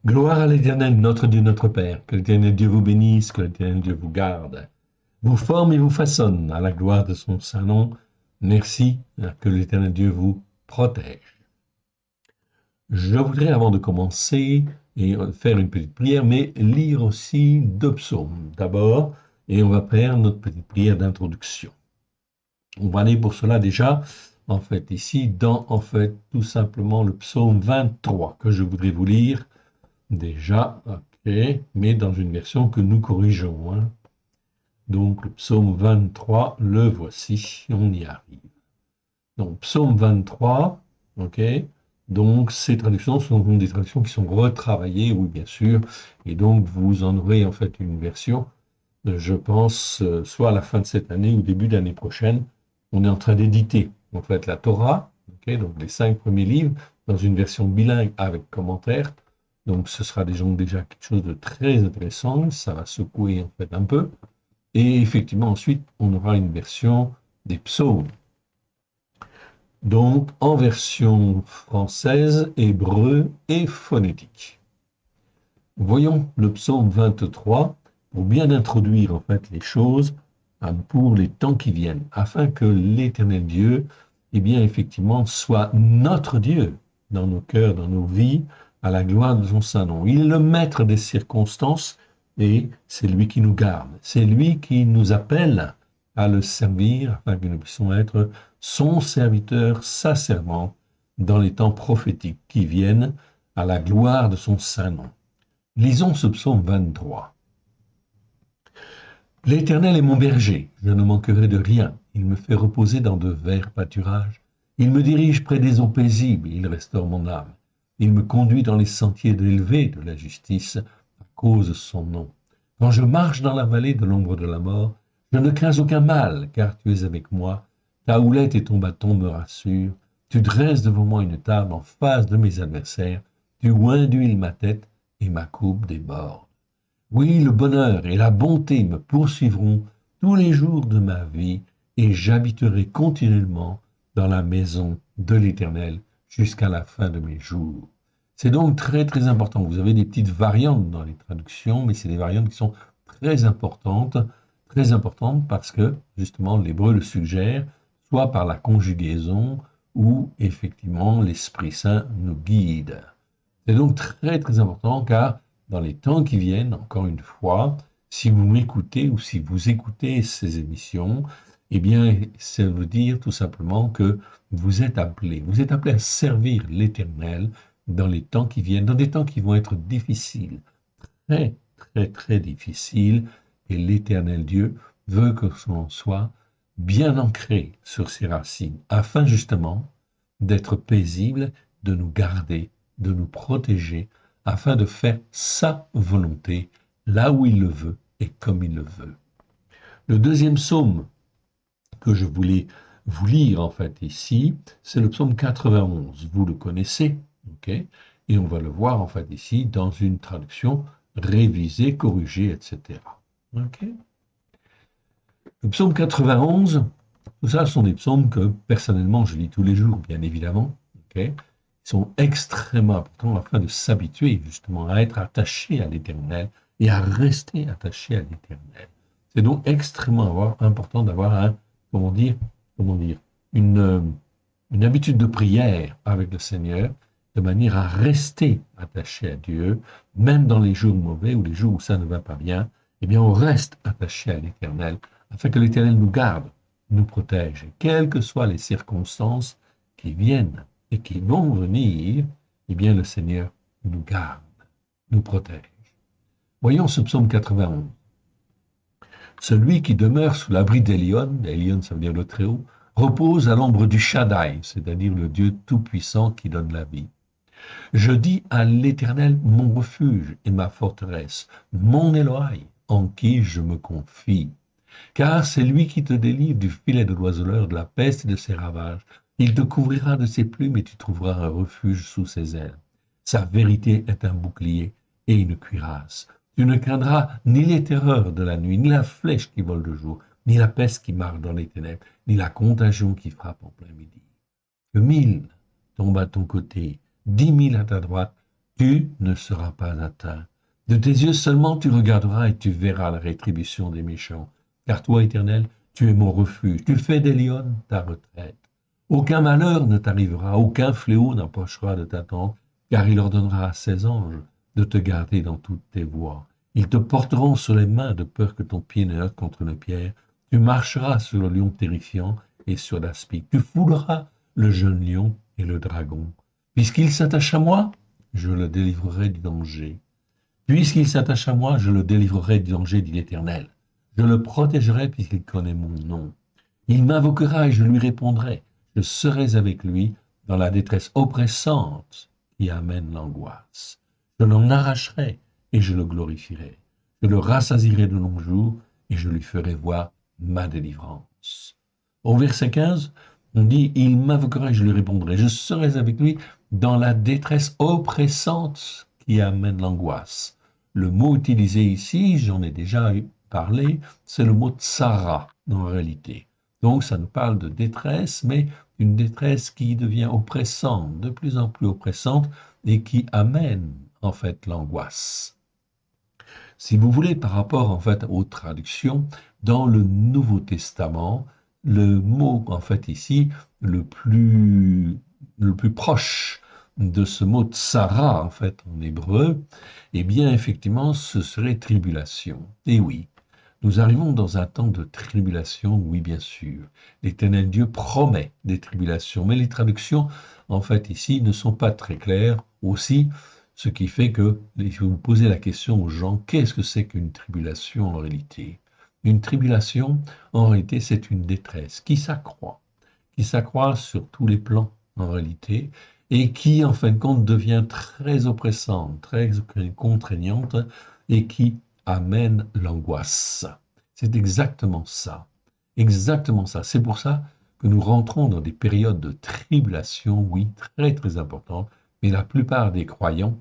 Gloire à l'Éternel, notre Dieu, notre Père. Que l'Éternel Dieu vous bénisse, que l'Éternel Dieu vous garde, vous forme et vous façonne à la gloire de son saint nom. Merci, que l'Éternel Dieu vous protège. Je voudrais, avant de commencer, et faire une petite prière, mais lire aussi deux psaumes d'abord, et on va faire notre petite prière d'introduction. On va aller pour cela déjà, en fait, ici, dans, en fait, tout simplement le psaume 23 que je voudrais vous lire. Déjà, ok, mais dans une version que nous corrigeons, hein. Donc, le psaume 23, le voici, on y arrive. Donc, psaume 23, ok. Donc, ces traductions sont des traductions qui sont retravaillées, oui, bien sûr. Et donc, vous en aurez en fait une version, je pense, soit à la fin de cette année ou début d'année prochaine. On est en train d'éditer, en fait, la Torah, ok, donc les 5 premiers livres, dans une version bilingue avec commentaires. Donc, ce sera déjà quelque chose de très intéressant. Ça va secouer, en fait, un peu. Et effectivement, ensuite, on aura une version des psaumes. Donc, en version française, hébreu et phonétique. Voyons le psaume 23 pour bien introduire en fait les choses pour les temps qui viennent, afin que l'Éternel Dieu, eh bien effectivement, soit notre Dieu dans nos cœurs, dans nos vies, à la gloire de son saint nom. Il est le maître des circonstances et c'est lui qui nous garde. C'est lui qui nous appelle à le servir afin que nous puissions être son serviteur, sa servante, dans les temps prophétiques qui viennent à la gloire de son saint nom. Lisons ce psaume 23. L'Éternel est mon berger, je ne manquerai de rien. Il me fait reposer dans de verts pâturages. Il me dirige près des eaux paisibles, il restaure mon âme. Il me conduit dans les sentiers élevés de la justice à cause de son nom. Quand je marche dans la vallée de l'ombre de la mort, je ne crains aucun mal, car tu es avec moi. Ta houlette et ton bâton me rassurent. Tu dresses devant moi une table en face de mes adversaires. Tu oins d'huile ma tête et ma coupe déborde. Oui, le bonheur et la bonté me poursuivront tous les jours de ma vie, et j'habiterai continuellement dans la maison de l'Éternel jusqu'à la fin de mes jours. C'est donc très très important. Vous avez des petites variantes dans les traductions, mais c'est des variantes qui sont très importantes parce que justement l'hébreu le suggère, soit par la conjugaison ou effectivement l'Esprit Saint nous guide. C'est donc très très important car dans les temps qui viennent, encore une fois, si vous m'écoutez ou si vous écoutez ces émissions, eh bien, ça veut dire tout simplement que vous êtes appelés. Vous êtes appelés à servir l'Éternel dans les temps qui viennent, dans des temps qui vont être difficiles, très très très difficiles, et l'Éternel Dieu veut que l'on soit bien ancré sur ses racines, afin justement d'être paisible, de nous garder, de nous protéger, afin de faire sa volonté là où il le veut et comme il le veut. Le deuxième psaume que je voulais vous lire en fait ici, c'est le psaume 91. Vous le connaissez, ok? Et on va le voir en fait ici dans une traduction révisée, corrigée, etc. Ok? Le psaume 91, tout ça sont des psaumes que personnellement je lis tous les jours, bien évidemment. Okay, ils sont extrêmement importants afin de s'habituer justement à être attaché à l'Éternel et à rester attaché à l'Éternel. C'est donc extrêmement important d'avoir un, comment dire, une habitude de prière avec le Seigneur, de manière à rester attaché à Dieu, même dans les jours mauvais ou les jours où ça ne va pas bien, eh bien on reste attaché à l'Éternel, afin que l'Éternel nous garde, nous protège, et quelles que soient les circonstances qui viennent et qui vont venir, eh bien le Seigneur nous garde, nous protège. Voyons ce psaume 91. Celui qui demeure sous l'abri d'Elion, Elion ça veut dire le Très-Haut, repose à l'ombre du Shaddai, c'est-à-dire le Dieu tout-puissant qui donne la vie. Je dis à l'Éternel mon refuge et ma forteresse, mon Éloï, en qui je me confie. Car c'est lui qui te délivre du filet de l'oiseleur, de la peste et de ses ravages. Il te couvrira de ses plumes et tu trouveras un refuge sous ses ailes. Sa vérité est un bouclier et une cuirasse. Tu ne craindras ni les terreurs de la nuit, ni la flèche qui vole de jour, ni la peste qui marche dans les ténèbres, ni la contagion qui frappe en plein midi. Que 1000 tombent à ton côté, 10 000 à ta droite, tu ne seras pas atteint. De tes yeux seulement tu regarderas et tu verras la rétribution des méchants. Car toi, Éternel, tu es mon refuge. Tu fais des lions ta retraite. Aucun malheur ne t'arrivera, aucun fléau n'approchera de ta tente, car il ordonnera à ses anges de te garder dans toutes tes voies. Ils te porteront sur les mains de peur que ton pied ne heurte contre une pierre. Tu marcheras sur le lion terrifiant et sur l'aspic. Tu fouleras le jeune lion et le dragon. Puisqu'il s'attache à moi, je le délivrerai du danger. Puisqu'il s'attache à moi, je le délivrerai du danger, dit l'Éternel. Je le protégerai puisqu'il connaît mon nom. Il m'invoquera et je lui répondrai. Je serai avec lui dans la détresse oppressante qui amène l'angoisse. Je l'en arracherai et je le glorifierai. Je le rassasierai de longs jours et je lui ferai voir ma délivrance. Au verset 15, on dit, il m'invoquera et je lui répondrai. Je serai avec lui dans la détresse oppressante qui amène l'angoisse. Le mot utilisé ici, j'en ai déjà parlé, c'est le mot tsara en réalité. Donc ça nous parle de détresse, mais une détresse qui devient oppressante, de plus en plus oppressante, et qui amène en fait l'angoisse. Si vous voulez, par rapport en fait aux traductions, dans le Nouveau Testament, le mot en fait ici, le plus proche de ce mot tsara en fait en hébreu, eh bien effectivement ce serait tribulation. Et oui, nous arrivons dans un temps de tribulation, oui bien sûr. L'Éternel Dieu promet des tribulations, mais les traductions en fait ici ne sont pas très claires aussi, ce qui fait que il faut vous poser la question aux gens, qu'est-ce que c'est qu'une tribulation en réalité? Une tribulation, en réalité, c'est une détresse qui s'accroît sur tous les plans en réalité, et qui, en fin de compte, devient très oppressante, très contraignante, et qui amène l'angoisse. C'est exactement ça. Exactement ça. C'est pour ça que nous rentrons dans des périodes de tribulation, oui, très très importantes, mais la plupart des croyants,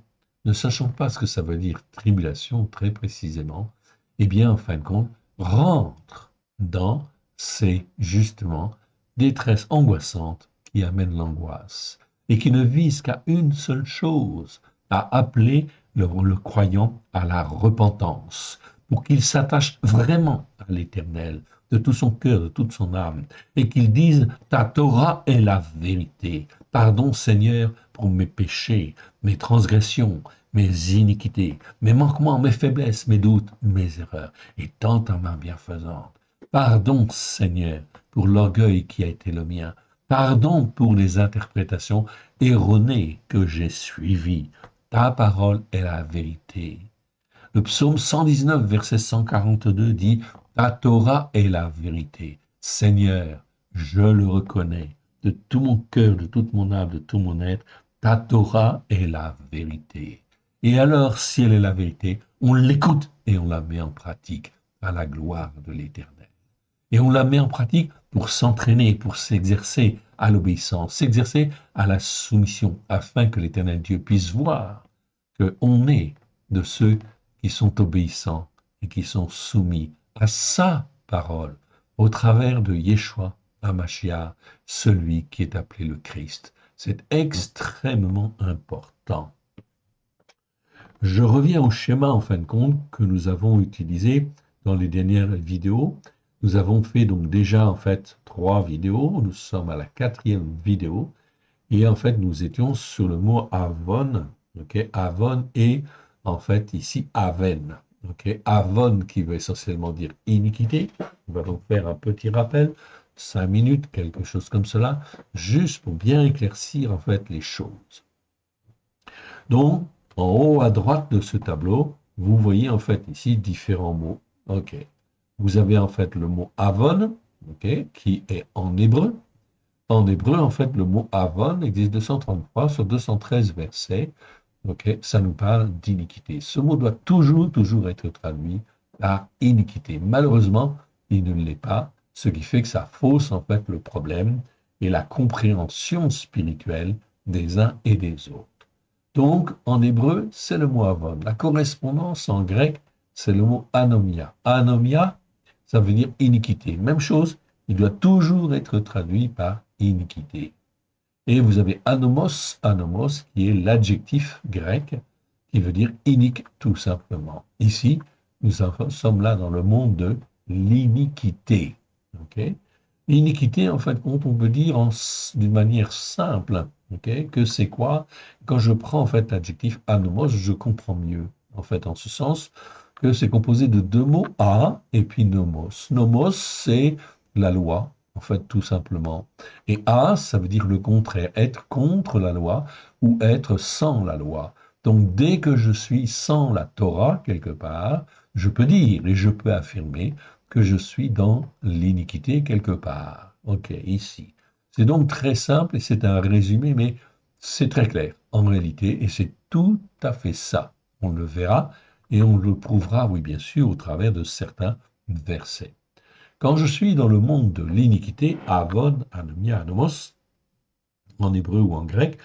ne sachant pas ce que ça veut dire tribulation très précisément, eh bien, en fin de compte, rentrent dans ces, justement, détresses angoissantes qui amènent l'angoisse et qui ne visent qu'à une seule chose, à appeler le croyant à la repentance, pour qu'il s'attache vraiment à l'Éternel, de tout son cœur, de toute son âme, et qu'il dise, ta Torah est la vérité. Pardon Seigneur pour mes péchés, mes transgressions, mes iniquités, mes manquements, mes faiblesses, mes doutes, mes erreurs, et tant ta main bienfaisante. Pardon Seigneur pour l'orgueil qui a été le mien. Pardon pour les interprétations erronées que j'ai suivies. Ta parole est la vérité. Le psaume 119, verset 142 dit « Ta Torah est la vérité. Seigneur, je le reconnais de tout mon cœur, de toute mon âme, de tout mon être. Ta Torah est la vérité. » Et alors, si elle est la vérité, on l'écoute et on la met en pratique à la gloire de l'Éternel. Et on la met en pratique pour s'entraîner, pour s'exercer à l'obéissance, s'exercer à la soumission, afin que l'Éternel Dieu puisse voir qu'on est de ceux qui sont obéissants et qui sont soumis à sa parole, au travers de Yeshua HaMashiach, celui qui est appelé le Christ. C'est extrêmement important. Je reviens au schéma, en fin de compte, que nous avons utilisé dans les dernières vidéos. Nous avons fait donc déjà, en fait, 3 vidéos. Nous sommes à la 4e vidéo. Et en fait, nous étions sur le mot Avon. Okay? Avon et, en fait, ici, Aven. Okay? Avon qui veut essentiellement dire iniquité. On va donc faire un petit rappel, 5 minutes, quelque chose comme cela, juste pour bien éclaircir, en fait, les choses. Donc, en haut à droite de ce tableau, vous voyez, en fait, ici, différents mots. OK. Vous avez en fait le mot Avon, okay, qui est en hébreu. En hébreu, en fait, le mot Avon existe 233 sur 213 versets. Okay, ça nous parle d'iniquité. Ce mot doit toujours être traduit par iniquité. Malheureusement, il ne l'est pas, ce qui fait que ça fausse en fait le problème et la compréhension spirituelle des uns et des autres. Donc, en hébreu, c'est le mot Avon. La correspondance en grec, c'est le mot anomia. Anomia, ça veut dire iniquité. Même chose, il doit toujours être traduit par iniquité. Et vous avez anomos, anomos, qui est l'adjectif grec, qui veut dire inique tout simplement. Ici, sommes là dans le monde de l'iniquité. Ok. L'iniquité, en fait, on peut dire d'une manière simple, ok, que c'est quoi? Quand je prends en fait l'adjectif anomos, je comprends mieux, en fait, en ce sens que c'est composé de deux mots, a et puis nomos. Nomos, c'est la loi, en fait, tout simplement. Et a, ça veut dire le contraire, être contre la loi ou être sans la loi. Donc, dès que je suis sans la Torah, quelque part, je peux dire et je peux affirmer que je suis dans l'iniquité quelque part. Ok, ici. C'est donc très simple et c'est un résumé, mais c'est très clair en réalité et c'est tout à fait ça. On le verra et on le prouvera, oui, bien sûr, au travers de certains versets. Quand je suis dans le monde de l'iniquité, avon, anomia, anomos, en hébreu ou en grec,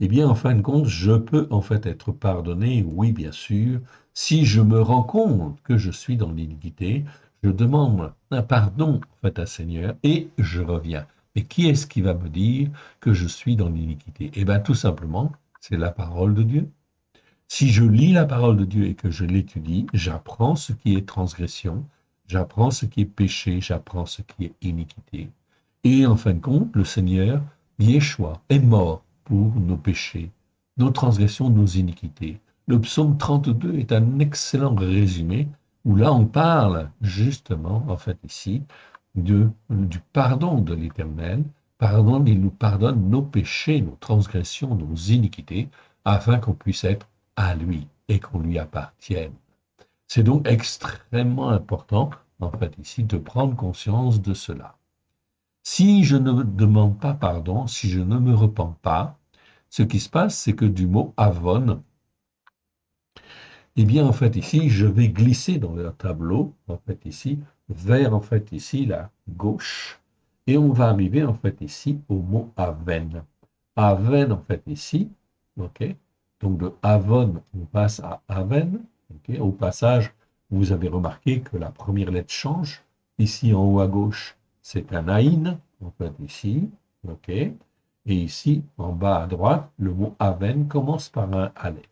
eh bien, en fin de compte, je peux en fait être pardonné, oui, bien sûr, si je me rends compte que je suis dans l'iniquité, je demande un pardon en fait à Seigneur et je reviens. Mais qui est-ce qui va me dire que je suis dans l'iniquité? Eh bien, tout simplement, c'est la parole de Dieu. Si je lis la parole de Dieu et que je l'étudie, j'apprends ce qui est transgression, j'apprends ce qui est péché, j'apprends ce qui est iniquité. Et en fin de compte, le Seigneur, Yeshua, est mort pour nos péchés, nos transgressions, nos iniquités. Le psaume 32 est un excellent résumé où là on parle justement, en fait ici, du pardon de l'Éternel. Pardon, il nous pardonne nos péchés, nos transgressions, nos iniquités, afin qu'on puisse être à lui et qu'on lui appartienne. C'est donc extrêmement important, en fait, ici, de prendre conscience de cela. Si je ne demande pas pardon, si je ne me repens pas, ce qui se passe, c'est que du mot avon, eh bien, en fait, ici, je vais glisser dans le tableau, en fait, ici, vers, en fait, ici, la gauche, et on va arriver, en fait, ici, au mot aven. Aven, en fait, ici, ok, donc de avon, on passe à aven, ok. Au passage, vous avez remarqué que la première lettre change. Ici, en haut à gauche, c'est un aïn, en fait, ici, ok, et ici, en bas à droite, le mot aven commence par un aleph.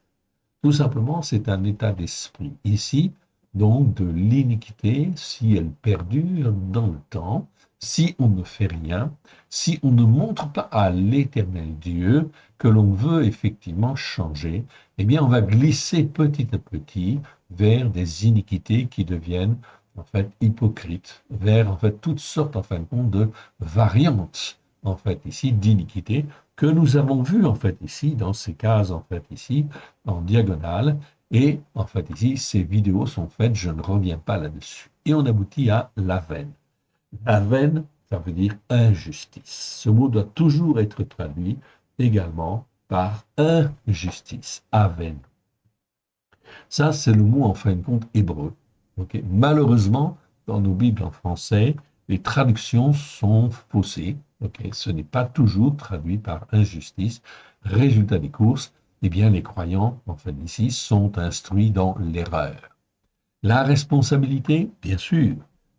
Tout simplement, c'est un état d'esprit. Ici, donc, de l'iniquité, si elle perdure dans le temps, si on ne fait rien, si on ne montre pas à l'Éternel Dieu que l'on veut effectivement changer, eh bien, on va glisser petit à petit vers des iniquités qui deviennent en fait hypocrites, vers en fait toutes sortes en fin de compte de variantes en fait ici d'iniquité que nous avons vues en fait ici dans ces cases en fait ici en diagonale. Et en fait, ici, ces vidéos sont faites, je ne reviens pas là-dessus. Et on aboutit à la veine. La veine, ça veut dire injustice. Ce mot doit toujours être traduit également par injustice, aven. Ça, c'est le mot en fin de compte hébreu. Okay. Malheureusement, dans nos Bibles en français, les traductions sont faussées. Okay. Ce n'est pas toujours traduit par injustice. Résultat des courses, eh bien, les croyants, en fait, ici, sont instruits dans l'erreur. La responsabilité, bien sûr,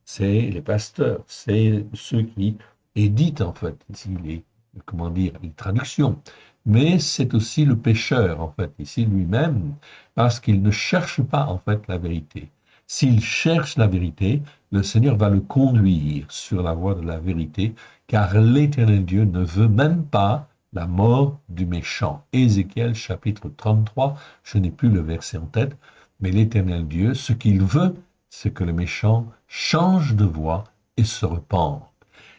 c'est les pasteurs, c'est ceux qui éditent, en fait, ici, comment dire, les traductions. Mais c'est aussi le pécheur, en fait, ici lui-même, parce qu'il ne cherche pas, en fait, la vérité. S'il cherche la vérité, le Seigneur va le conduire sur la voie de la vérité, car l'Éternel Dieu ne veut même pas la mort du méchant. Ézéchiel chapitre 33, je n'ai plus le verset en tête, mais l'Éternel Dieu, ce qu'il veut, c'est que le méchant change de voie et se repente.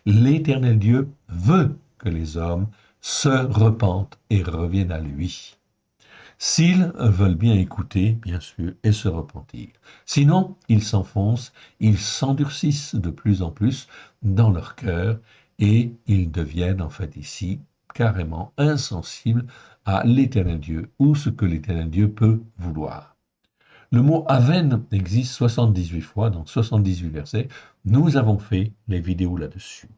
L'Éternel Dieu veut que les hommes se repentent et reviennent à lui. S'ils veulent bien écouter, bien sûr, et se repentir. Sinon, ils s'enfoncent, ils s'endurcissent de plus en plus dans leur cœur et ils deviennent en fait ici carrément insensibles à l'Éternel Dieu ou ce que l'Éternel Dieu peut vouloir. Le mot Aven existe 78 fois dans 78 versets. Nous avons fait les vidéos là-dessus.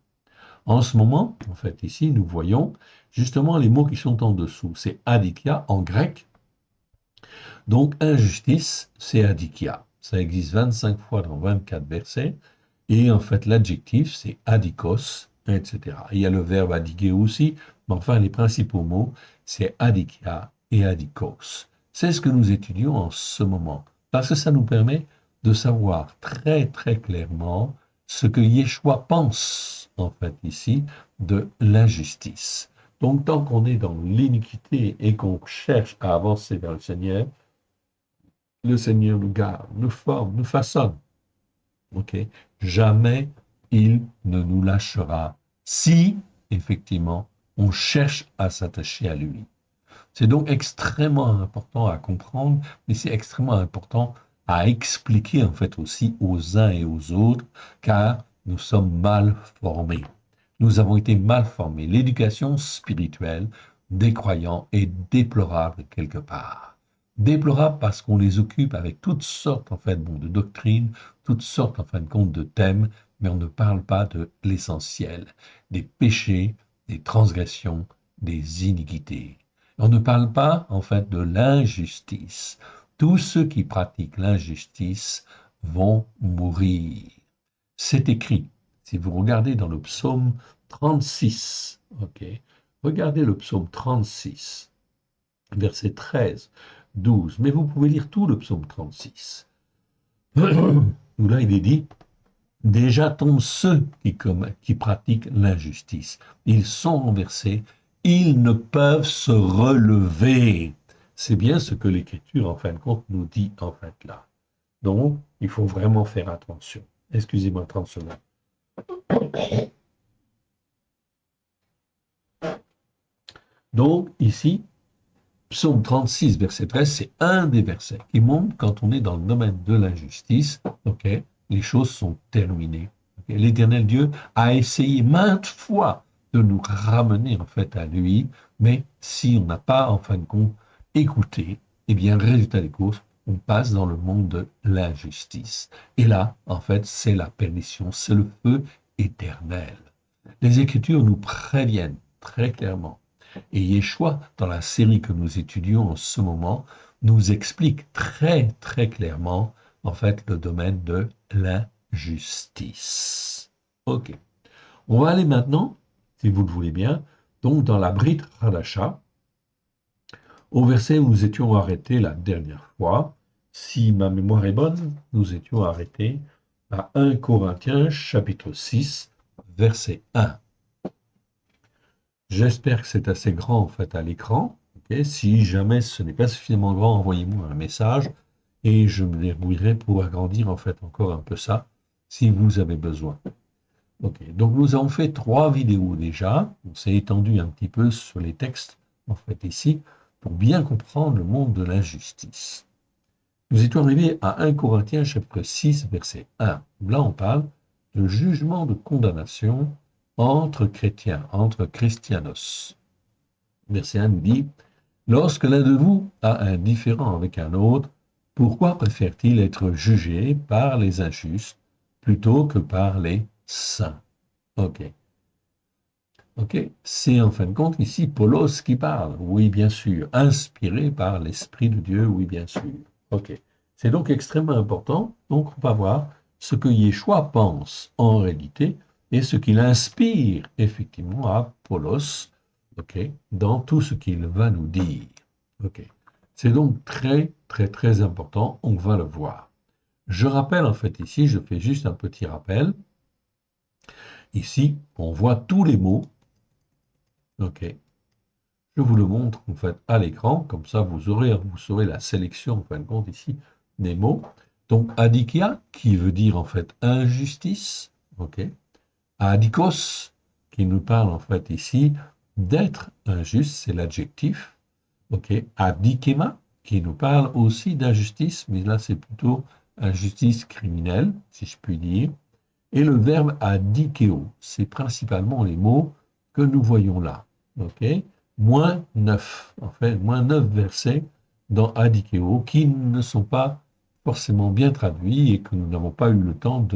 En ce moment, en fait, ici, nous voyons justement les mots qui sont en dessous. C'est adikia en grec. Donc, injustice, c'est adikia. Ça existe 25 fois dans 24 versets. Et en fait, l'adjectif, c'est adikos, etc. Il y a le verbe adiguer aussi, mais enfin, les principaux mots, c'est adikia et adikos. C'est ce que nous étudions en ce moment, parce que ça nous permet de savoir très très clairement ce que Yeshua pense, en fait, ici, de l'injustice. Donc, tant qu'on est dans l'iniquité et qu'on cherche à avancer vers le Seigneur nous garde, nous forme, nous façonne. Ok? Jamais il ne nous lâchera si, effectivement, on cherche à s'attacher à lui. C'est donc extrêmement important à comprendre, mais c'est extrêmement important à expliquer en fait aussi aux uns et aux autres, car nous sommes mal formés. Nous avons été mal formés. L'éducation spirituelle des croyants est déplorable quelque part. Déplorable parce qu'on les occupe avec toutes sortes en fait de doctrines, toutes sortes en fin de compte de thèmes, mais on ne parle pas de l'essentiel, des péchés, des transgressions, des iniquités. On ne parle pas, en fait, de l'injustice. Tous ceux qui pratiquent l'injustice vont mourir. C'est écrit. Si vous regardez dans le psaume 36, ok, regardez le psaume 36, verset 13, 12, mais vous pouvez lire tout le psaume 36, où là il est dit, déjà tombent ceux qui pratiquent l'injustice. Ils sont renversés, ils ne peuvent se relever. C'est bien ce que l'Écriture, en fin de compte, nous dit en fait là. Donc, il faut vraiment faire attention. Excusez-moi 30 secondes. Donc, ici, Psaume 36, verset 13, c'est un des versets qui montre quand on est dans le domaine de l'injustice, ok, les choses sont terminées. Okay. L'Éternel Dieu a essayé maintes fois de nous ramener en fait à lui, mais si on n'a pas en fin de compte écouté, eh bien, résultat des courses, on passe dans le monde de l'injustice. Et là, en fait, c'est la perdition, c'est le feu éternel. Les Écritures nous préviennent très clairement. Et Yeshua, dans la série que nous étudions en ce moment, nous explique très très clairement, en fait, le domaine de l'injustice. Ok. On va aller maintenant, si vous le voulez bien, donc dans la Brit Hadasha, au verset où nous étions arrêtés la dernière fois. Si ma mémoire est bonne, nous étions arrêtés à 1 Corinthiens chapitre 6, verset 1. J'espère que c'est assez grand en fait à l'écran. Okay. Si jamais ce n'est pas suffisamment grand, envoyez-moi un message et je me débrouillerai pour agrandir en fait encore un peu ça si vous avez besoin. Ok, donc nous avons fait 3 vidéos déjà. On s'est étendu un petit peu sur les textes en fait ici pour bien comprendre le monde de l'injustice. Nous étions arrivés à 1 Corinthiens chapitre 6 verset 1. Là on parle de jugement de condamnation entre chrétiens, entre christianos. Verset 1 nous dit, lorsque l'un de vous a un différend avec un autre, pourquoi préfère-t-il être jugé par les injustes plutôt que par les saints? Ok. Ok. C'est en fin de compte ici Paulos qui parle. Oui, bien sûr. Inspiré par l'Esprit de Dieu. Oui, bien sûr. Ok. C'est donc extrêmement important. Donc, on va voir ce que Yeshua pense en réalité et ce qu'il inspire effectivement à Paulos, ok, dans tout ce qu'il va nous dire. Ok. C'est donc très, très, très important. On va le voir. Je rappelle en fait ici, je fais juste un petit rappel. Ici, on voit tous les mots. Ok. Je vous le montre en fait à l'écran, comme ça vous saurez la sélection en fin de compte ici des mots. Donc adikia qui veut dire en fait injustice, ok. Adikos qui nous parle en fait ici d'être injuste, c'est l'adjectif, ok. Adikema qui nous parle aussi d'injustice, mais là c'est plutôt injustice criminelle, si je puis dire. Et le verbe adikeo, c'est principalement les mots que nous voyons là, ok. Moins 9, en fait, moins 9 versets dans Adikeo qui ne sont pas forcément bien traduits et que nous n'avons pas eu le temps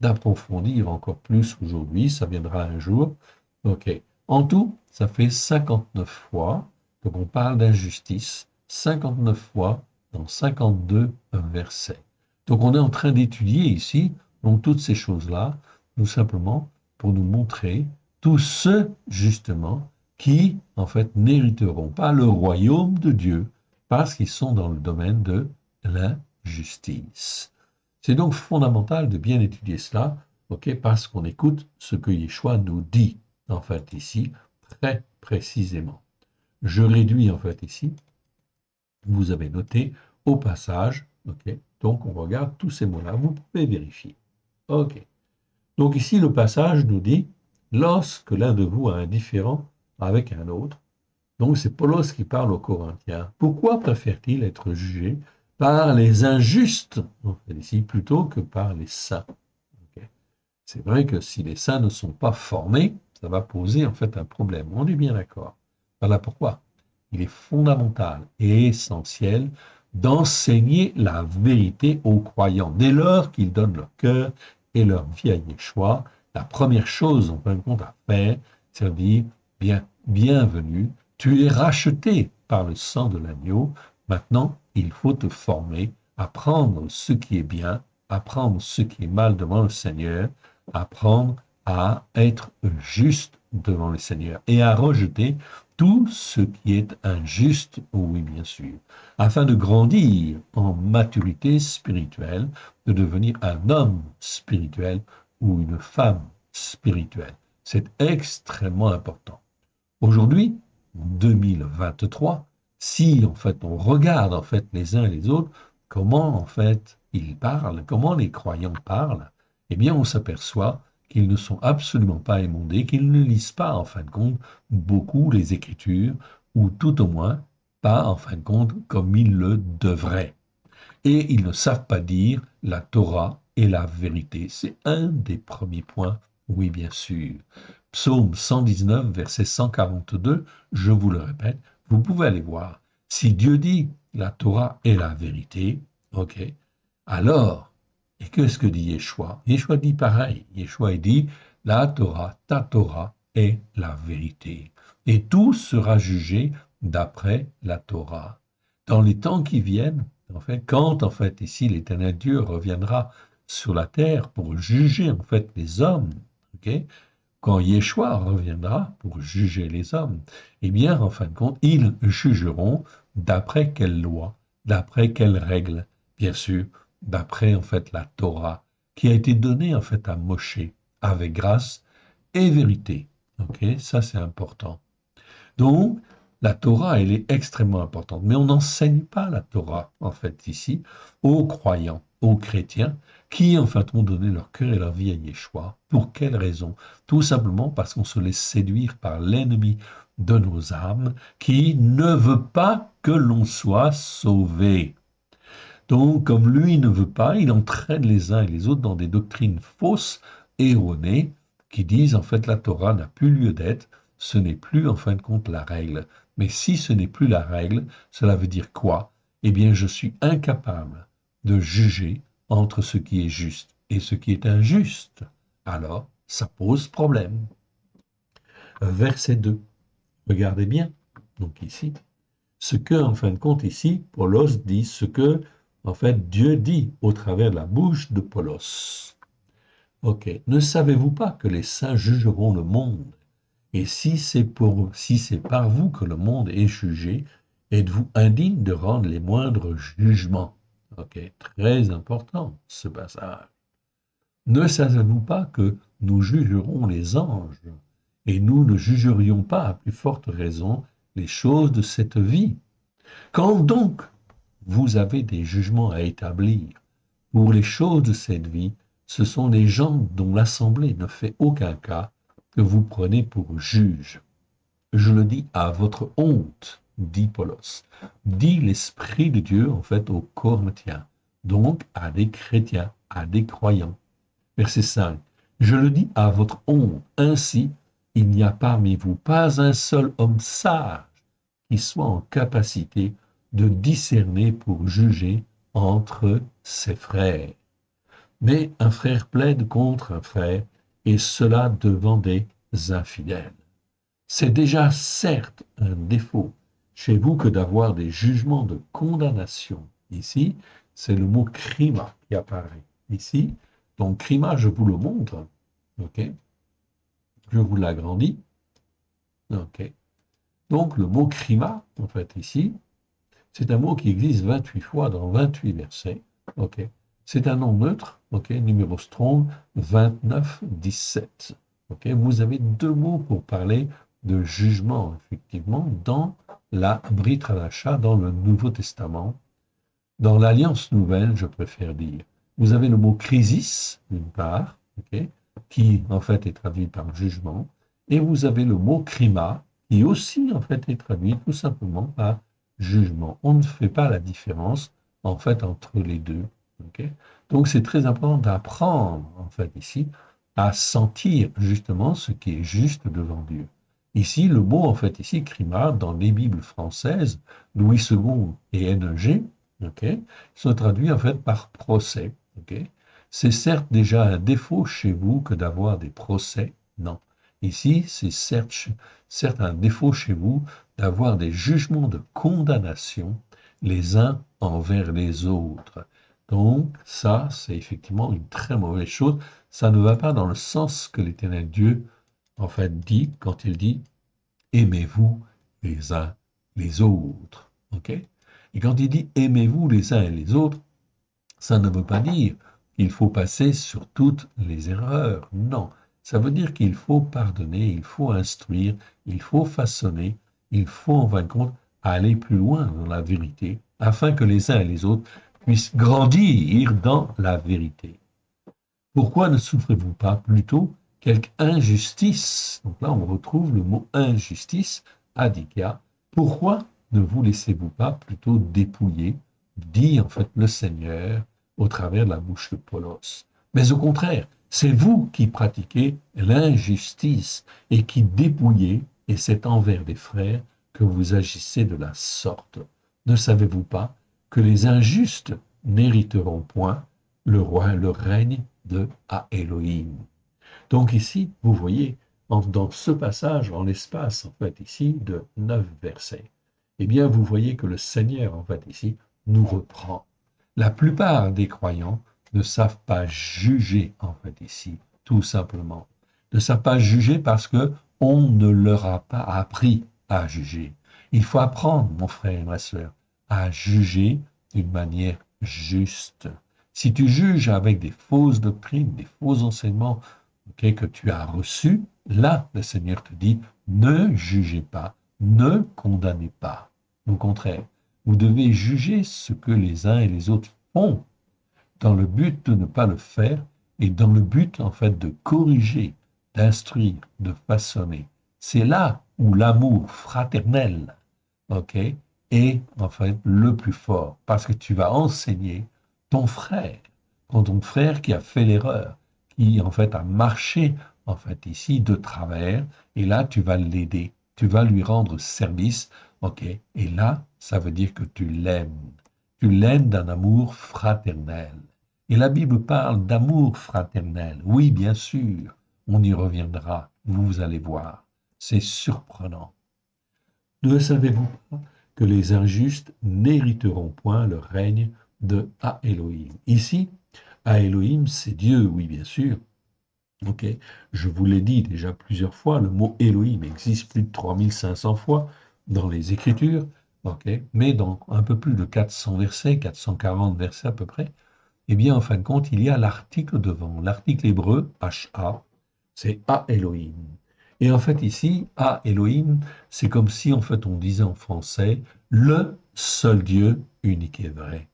d'approfondir encore plus aujourd'hui, ça viendra un jour. Ok. En tout, ça fait 59 fois que l'on parle d'injustice, 59 fois dans 52 versets. Donc on est en train d'étudier ici donc toutes ces choses-là, tout simplement pour nous montrer tous ceux justement qui, en fait, n'hériteront pas le royaume de Dieu, parce qu'ils sont dans le domaine de l'injustice. C'est donc fondamental de bien étudier cela, ok, parce qu'on écoute ce que Yeshua nous dit, en fait, ici, très précisément. Je réduis, en fait, ici, vous avez noté au passage, ok, donc on regarde tous ces mots-là, vous pouvez vérifier. Ok. Donc ici, le passage nous dit, lorsque l'un de vous a un différend avec un autre, donc c'est Paulos qui parle aux Corinthiens, pourquoi préfère-t-il être jugé par les injustes, en fait, ici, plutôt que par les saints? Ok. C'est vrai que si les saints ne sont pas formés, ça va poser en fait un problème. On est bien d'accord. Voilà pourquoi il est fondamental et essentiel d'enseigner la vérité aux croyants. Dès lors qu'ils donnent leur cœur et leur vie à Yeshua, la première chose, en fin de compte, à faire, c'est de dire, bien, bienvenue, tu es racheté par le sang de l'agneau. Maintenant, il faut te former, apprendre ce qui est bien, apprendre ce qui est mal devant le Seigneur, apprendre à être juste devant le Seigneur et à rejeter tout ce qui est injuste, oui bien sûr, afin de grandir en maturité spirituelle, de devenir un homme spirituel ou une femme spirituelle. C'est extrêmement important. Aujourd'hui, en 2023, si en fait on regarde en fait les uns et les autres, comment en fait ils parlent, comment les croyants parlent, eh bien on s'aperçoit qu'ils ne sont absolument pas émondés, qu'ils ne lisent pas en fin de compte beaucoup les Écritures, ou tout au moins pas en fin de compte comme ils le devraient. Et ils ne savent pas dire la Torah et la vérité. C'est un des premiers points, oui bien sûr. Psaume 119, verset 142, je vous le répète, vous pouvez aller voir. Si Dieu dit la Torah est la vérité, ok, alors, et qu'est-ce que dit Yeshua? Yeshua dit pareil. Yeshua dit la Torah, ta Torah est la vérité. Et tout sera jugé d'après la Torah. Dans les temps qui viennent, en fait, quand en fait ici l'Éternel Dieu reviendra sur la terre pour juger en fait les hommes, ok, quand Yeshua reviendra pour juger les hommes, eh bien, en fin de compte, ils jugeront d'après quelle loi, d'après quelles règles, bien sûr, d'après, en fait, la Torah, qui a été donnée, en fait, à Moshe, avec grâce et vérité. Ok, ça c'est important. Donc, la Torah, elle est extrêmement importante, mais on n'enseigne pas la Torah, en fait, ici, aux croyants, aux chrétiens, qui, en fait, ont donné leur cœur et leur vie à Yeshua. Pour quelle raison? Tout simplement parce qu'on se laisse séduire par l'ennemi de nos âmes, qui ne veut pas que l'on soit sauvé. Donc, comme lui ne veut pas, il entraîne les uns et les autres dans des doctrines fausses, erronées, qui disent en fait la Torah n'a plus lieu d'être, ce n'est plus en fin de compte la règle. Mais si ce n'est plus la règle, cela veut dire quoi? Eh bien, je suis incapable de juger entre ce qui est juste et ce qui est injuste. Alors, ça pose problème. Verset 2. Regardez bien. Donc ici, ce que, en fin de compte, ici, Paulos dit, ce que, en fait, Dieu dit au travers de la bouche de Paulos. Ok. Ne savez-vous pas que les saints jugeront le monde? Et si c'est par vous que le monde est jugé, êtes-vous indigne de rendre les moindres jugements? Ok. Très important, ce passage. Ne savez-vous pas que nous jugerons les anges? Et nous ne jugerions pas à plus forte raison les choses de cette vie? Quand donc vous avez des jugements à établir pour les choses de cette vie, ce sont les gens dont l'Assemblée ne fait aucun cas que vous prenez pour juges. Je le dis à votre honte, dit Paulos, dit l'Esprit de Dieu en fait aux Corinthiens, donc à des chrétiens, à des croyants. Verset 5. Je le dis à votre honte, ainsi il n'y a parmi vous pas un seul homme sage qui soit en capacité de discerner pour juger entre ses frères. Mais un frère plaide contre un frère, et cela devant des infidèles. C'est déjà certes un défaut chez vous que d'avoir des jugements de condamnation. Ici, c'est le mot crima qui apparaît. Ici, donc crima, je vous le montre. Ok, je vous l'agrandis. Ok. Donc le mot crima, en fait, ici, C'est un mot qui existe 28 fois dans 28 versets. Ok. C'est un nom neutre, ok, numéro Strong 2917. Ok. Vous avez deux mots pour parler de jugement, effectivement, dans la Brit Hadasha, dans le Nouveau Testament. Dans l'Alliance nouvelle, je préfère dire, vous avez le mot crisis, d'une part, ok, qui en fait est traduit par jugement, et vous avez le mot krima, qui aussi en fait est traduit tout simplement par jugement. On ne fait pas la différence en fait entre les deux. Ok. Donc c'est très important d'apprendre en fait ici à sentir justement ce qui est juste devant Dieu. Ici, le mot en fait ici, krima, dans les Bibles françaises, Louis II et NG, ok, sont traduits en fait par procès. Ok. C'est certes déjà un défaut chez vous que d'avoir des procès, non. Ici, c'est certes un défaut chez vous d'avoir des jugements de condamnation les uns envers les autres. Donc, ça, c'est effectivement une très mauvaise chose. Ça ne va pas dans le sens que l'Éternel Dieu, en fait, dit quand il dit aimez-vous les uns les autres. Ok. Et quand il dit aimez-vous les uns et les autres, ça ne veut pas dire qu'il faut passer sur toutes les erreurs. Non, ça veut dire qu'il faut pardonner, il faut instruire, il faut façonner, il faut en fin de compte aller plus loin dans la vérité, afin que les uns et les autres puissent grandir dans la vérité. Pourquoi ne souffrez-vous pas plutôt quelque injustice? Donc là, on retrouve le mot injustice, adikia. Pourquoi ne vous laissez-vous pas plutôt dépouiller, dit en fait le Seigneur au travers de la bouche de Paulos? Mais au contraire, c'est vous qui pratiquez l'injustice et qui dépouillez, et c'est envers les frères que vous agissez de la sorte. Ne savez-vous pas que les injustes n'hériteront point le règne de Elohim. Donc ici, vous voyez, dans ce passage, en l'espace, en fait, ici, de 9 versets, eh bien, vous voyez que le Seigneur, en fait, ici, nous reprend. La plupart des croyants ne savent pas juger, en fait, ici, tout simplement. Ne savent pas juger parce que on ne leur a pas appris à juger. Il faut apprendre, mon frère et ma soeur, à juger d'une manière juste. Si tu juges avec des fausses doctrines, des faux enseignements que tu as reçus, là, le Seigneur te dit, ne jugez pas, ne condamnez pas. Au contraire, vous devez juger ce que les uns et les autres font dans le but de ne pas le faire et dans le but, en fait, de corriger, d'instruire, de façonner. C'est là où l'amour fraternel, ok, est, en fait, le plus fort. Parce que tu vas enseigner ton frère, ton frère qui a fait l'erreur, qui, en fait, a marché, en fait, ici, de travers, et là, tu vas l'aider, tu vas lui rendre service, ok, et là, ça veut dire que tu l'aimes d'un amour fraternel. Et la Bible parle d'amour fraternel. Oui, bien sûr, on y reviendra, vous allez voir. C'est surprenant. Ne savez-vous pas que les injustes n'hériteront point le règne de Elohim? Ici, Elohim, c'est Dieu, oui, bien sûr. Ok, je vous l'ai dit déjà plusieurs fois, le mot Elohim existe plus de 3500 fois dans les Écritures, ok, mais dans un peu plus de 400 versets, 440 versets à peu près, eh bien, en fin de compte, il y a l'article devant. L'article hébreu, HA, c'est A Elohim. Et en fait, ici, A Elohim, c'est comme si, en fait, on disait en français, le seul Dieu unique et vrai.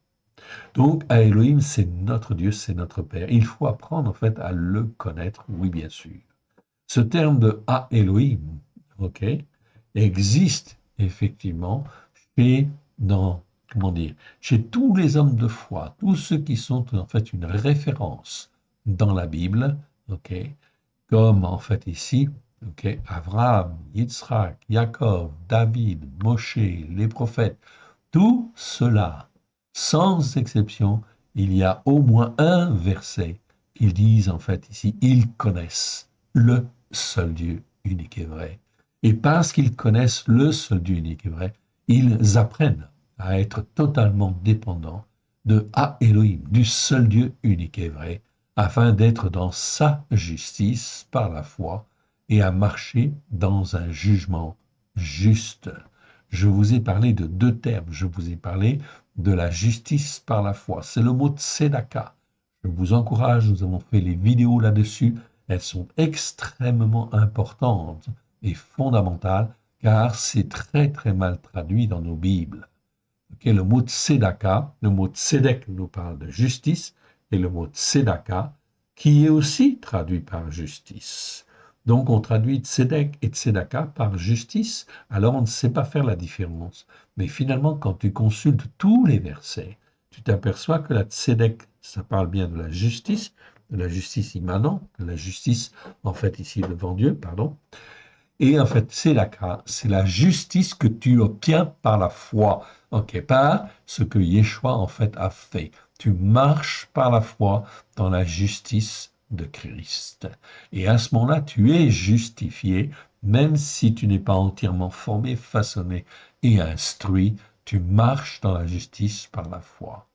Donc, A Elohim, c'est notre Dieu, c'est notre Père. Il faut apprendre, en fait, à le connaître, oui, bien sûr. Ce terme de A Elohim, ok, existe effectivement chez, comment dire, chez tous les hommes de foi, tous ceux qui sont en fait une référence dans la Bible, ok, comme en fait ici, ok, Abraham, Yitzhak, Jacob, David, Moshe, les prophètes, tout cela, sans exception, il y a au moins un verset qu'ils disent en fait ici, ils connaissent le seul Dieu unique et vrai. Et parce qu'ils connaissent le seul Dieu unique et vrai, ils apprennent à être totalement dépendants de Elohim, du seul Dieu unique et vrai, afin d'être dans sa justice par la foi et à marcher dans un jugement juste. je vous ai parlé de deux termes. Je vous ai parlé de la justice par la foi. C'est le mot tzedaka. Je vous encourage, nous avons fait les vidéos là-dessus. Elles sont extrêmement importantes et fondamentales car c'est très très mal traduit dans nos Bibles. Okay, le mot tzedaka, le mot tzedek nous parle de justice et le mot tzedaka qui est aussi traduit par justice. Donc on traduit tzedek et tzedaka par justice, alors on ne sait pas faire la différence. Mais finalement, quand tu consultes tous les versets, tu t'aperçois que la tzedek, ça parle bien de la justice immanente, de la justice en fait ici devant Dieu, pardon. Et en fait, tzedaka, c'est la justice que tu obtiens par la foi, ok, par ce que Yeshua en fait a fait. Tu marches par la foi dans la justice de Christ. Et à ce moment-là, tu es justifié, même si tu n'es pas entièrement formé, façonné et instruit, tu marches dans la justice par la foi.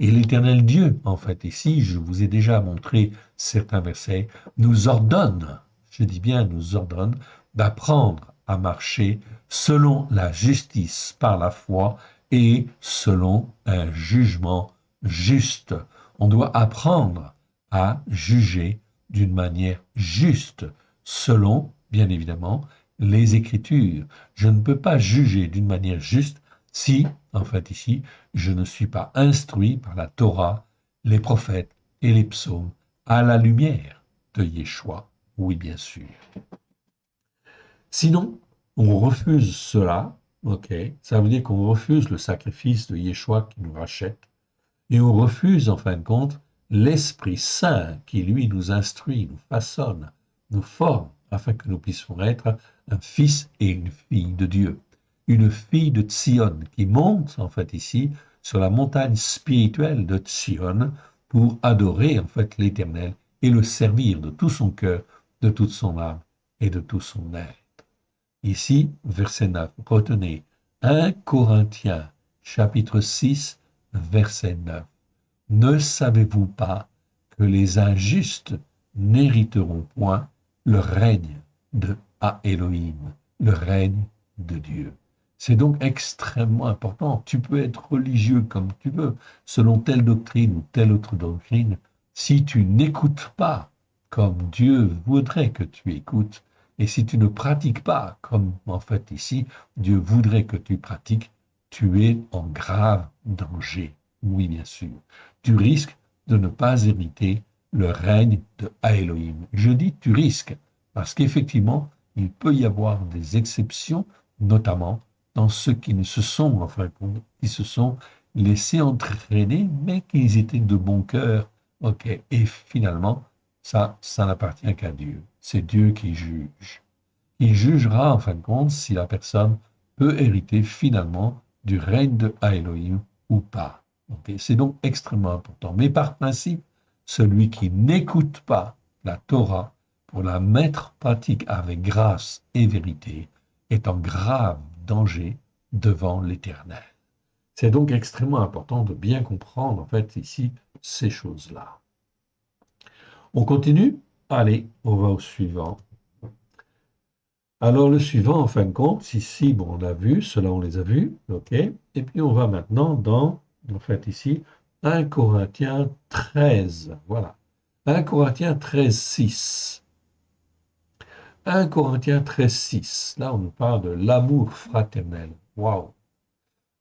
Et l'Éternel Dieu, en fait, ici, je vous ai déjà montré certains versets, nous ordonne, je dis bien nous ordonne, d'apprendre à marcher selon la justice par la foi et selon un jugement juste. On doit apprendre à juger d'une manière juste, selon, bien évidemment, les Écritures. Je ne peux pas juger d'une manière juste si, en fait ici, je ne suis pas instruit par la Torah, les prophètes et les psaumes à la lumière de Yeshua. Oui, bien sûr. Sinon, on refuse cela, ok, ça veut dire qu'on refuse le sacrifice de Yeshua qui nous rachète, et on refuse en fin de compte l'Esprit Saint qui lui nous instruit, nous façonne, nous forme, afin que nous puissions être un fils et une fille de Dieu, une fille de Tzion qui monte en fait ici sur la montagne spirituelle de Tzion pour adorer en fait l'Éternel et le servir de tout son cœur, de toute son âme et de tout son être. Ici, verset 9, retenez 1 Corinthiens, chapitre 6, verset 9. Ne savez-vous pas que les injustes n'hériteront point le règne de Elohim, le règne de Dieu? C'est donc extrêmement important. Tu peux être religieux comme tu veux, selon telle doctrine ou telle autre doctrine. Si tu n'écoutes pas comme Dieu voudrait que tu écoutes, et si tu ne pratiques pas comme en fait ici, Dieu voudrait que tu pratiques, tu es en grave danger. Oui, bien sûr. Tu risques de ne pas hériter le règne de Elohim. Je dis tu risques, parce qu'effectivement, il peut y avoir des exceptions, notamment dans ceux qui ne se sont, enfin, qui se sont laissés entraîner, mais qu'ils étaient de bon cœur. Ok. Et finalement, ça n'appartient qu'à Dieu. C'est Dieu qui juge. Il jugera, en fin de compte, si la personne peut hériter finalement du règne de Elohim ou pas. Okay? C'est donc extrêmement important. Mais par principe, celui qui n'écoute pas la Torah pour la mettre en pratique avec grâce et vérité est en grave danger devant l'Éternel. C'est donc extrêmement important de bien comprendre, en fait, ici, ces choses-là. On continue? Allez, on va au suivant. Alors le suivant, en fin de compte, ici, bon, on a vu, cela on les a vus, ok? Et puis on va maintenant dans, en fait ici, 1 Corinthiens 13, voilà. 1 Corinthiens 13, 6. 1 Corinthiens 13, 6. Là, on nous parle de l'amour fraternel. Waouh!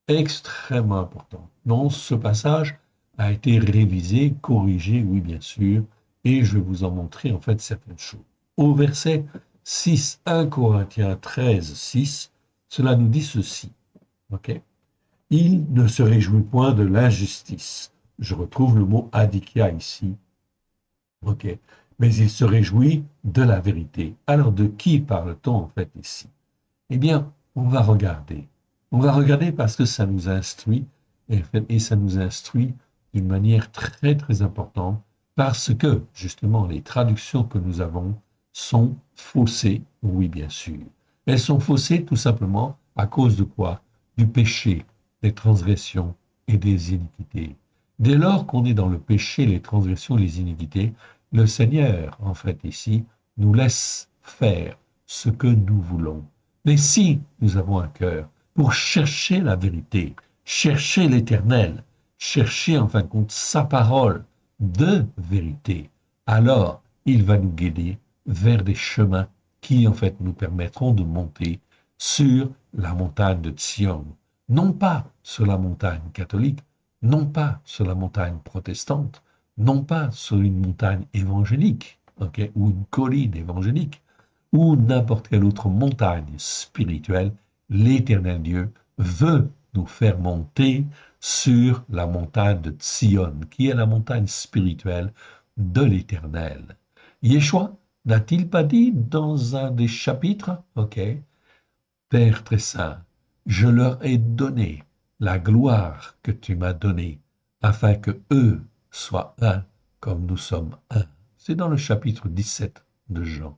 Extrêmement important. Donc, ce passage a été révisé, corrigé, oui, bien sûr, et je vais vous en montrer, en fait, certaines choses. Au verset 6, 1 Corinthiens 13, 6, cela nous dit ceci. Ok? Il ne se réjouit point de l'injustice. Je retrouve le mot adikia ici. Ok? Mais il se réjouit de la vérité. Alors, de qui parle-t-on en fait ici? Eh bien, on va regarder. On va regarder parce que ça nous instruit, et ça nous instruit d'une manière très très importante, parce que justement les traductions que nous avons sont faussées, oui bien sûr. Elles sont faussées tout simplement à cause de quoi? Du péché, des transgressions et des iniquités. Dès lors qu'on est dans le péché, les transgressions, les iniquités, le Seigneur, en fait ici, nous laisse faire ce que nous voulons. Mais si nous avons un cœur pour chercher la vérité, chercher l'éternel, chercher en fin de compte sa parole de vérité, alors il va nous guider vers des chemins qui en fait nous permettront de monter sur la montagne de Sion, non pas sur la montagne catholique, non pas sur la montagne protestante, non pas sur une montagne évangélique, okay, ou une colline évangélique, ou n'importe quelle autre montagne spirituelle. L'Éternel Dieu veut nous faire monter sur la montagne de Sion, qui est la montagne spirituelle de l'Éternel. Yeshua n'a-t-il pas dit dans un des chapitres, ok, Père très saint, je leur ai donné la gloire que tu m'as donnée, afin que eux soient un comme nous sommes un. C'est dans le chapitre 17 de Jean.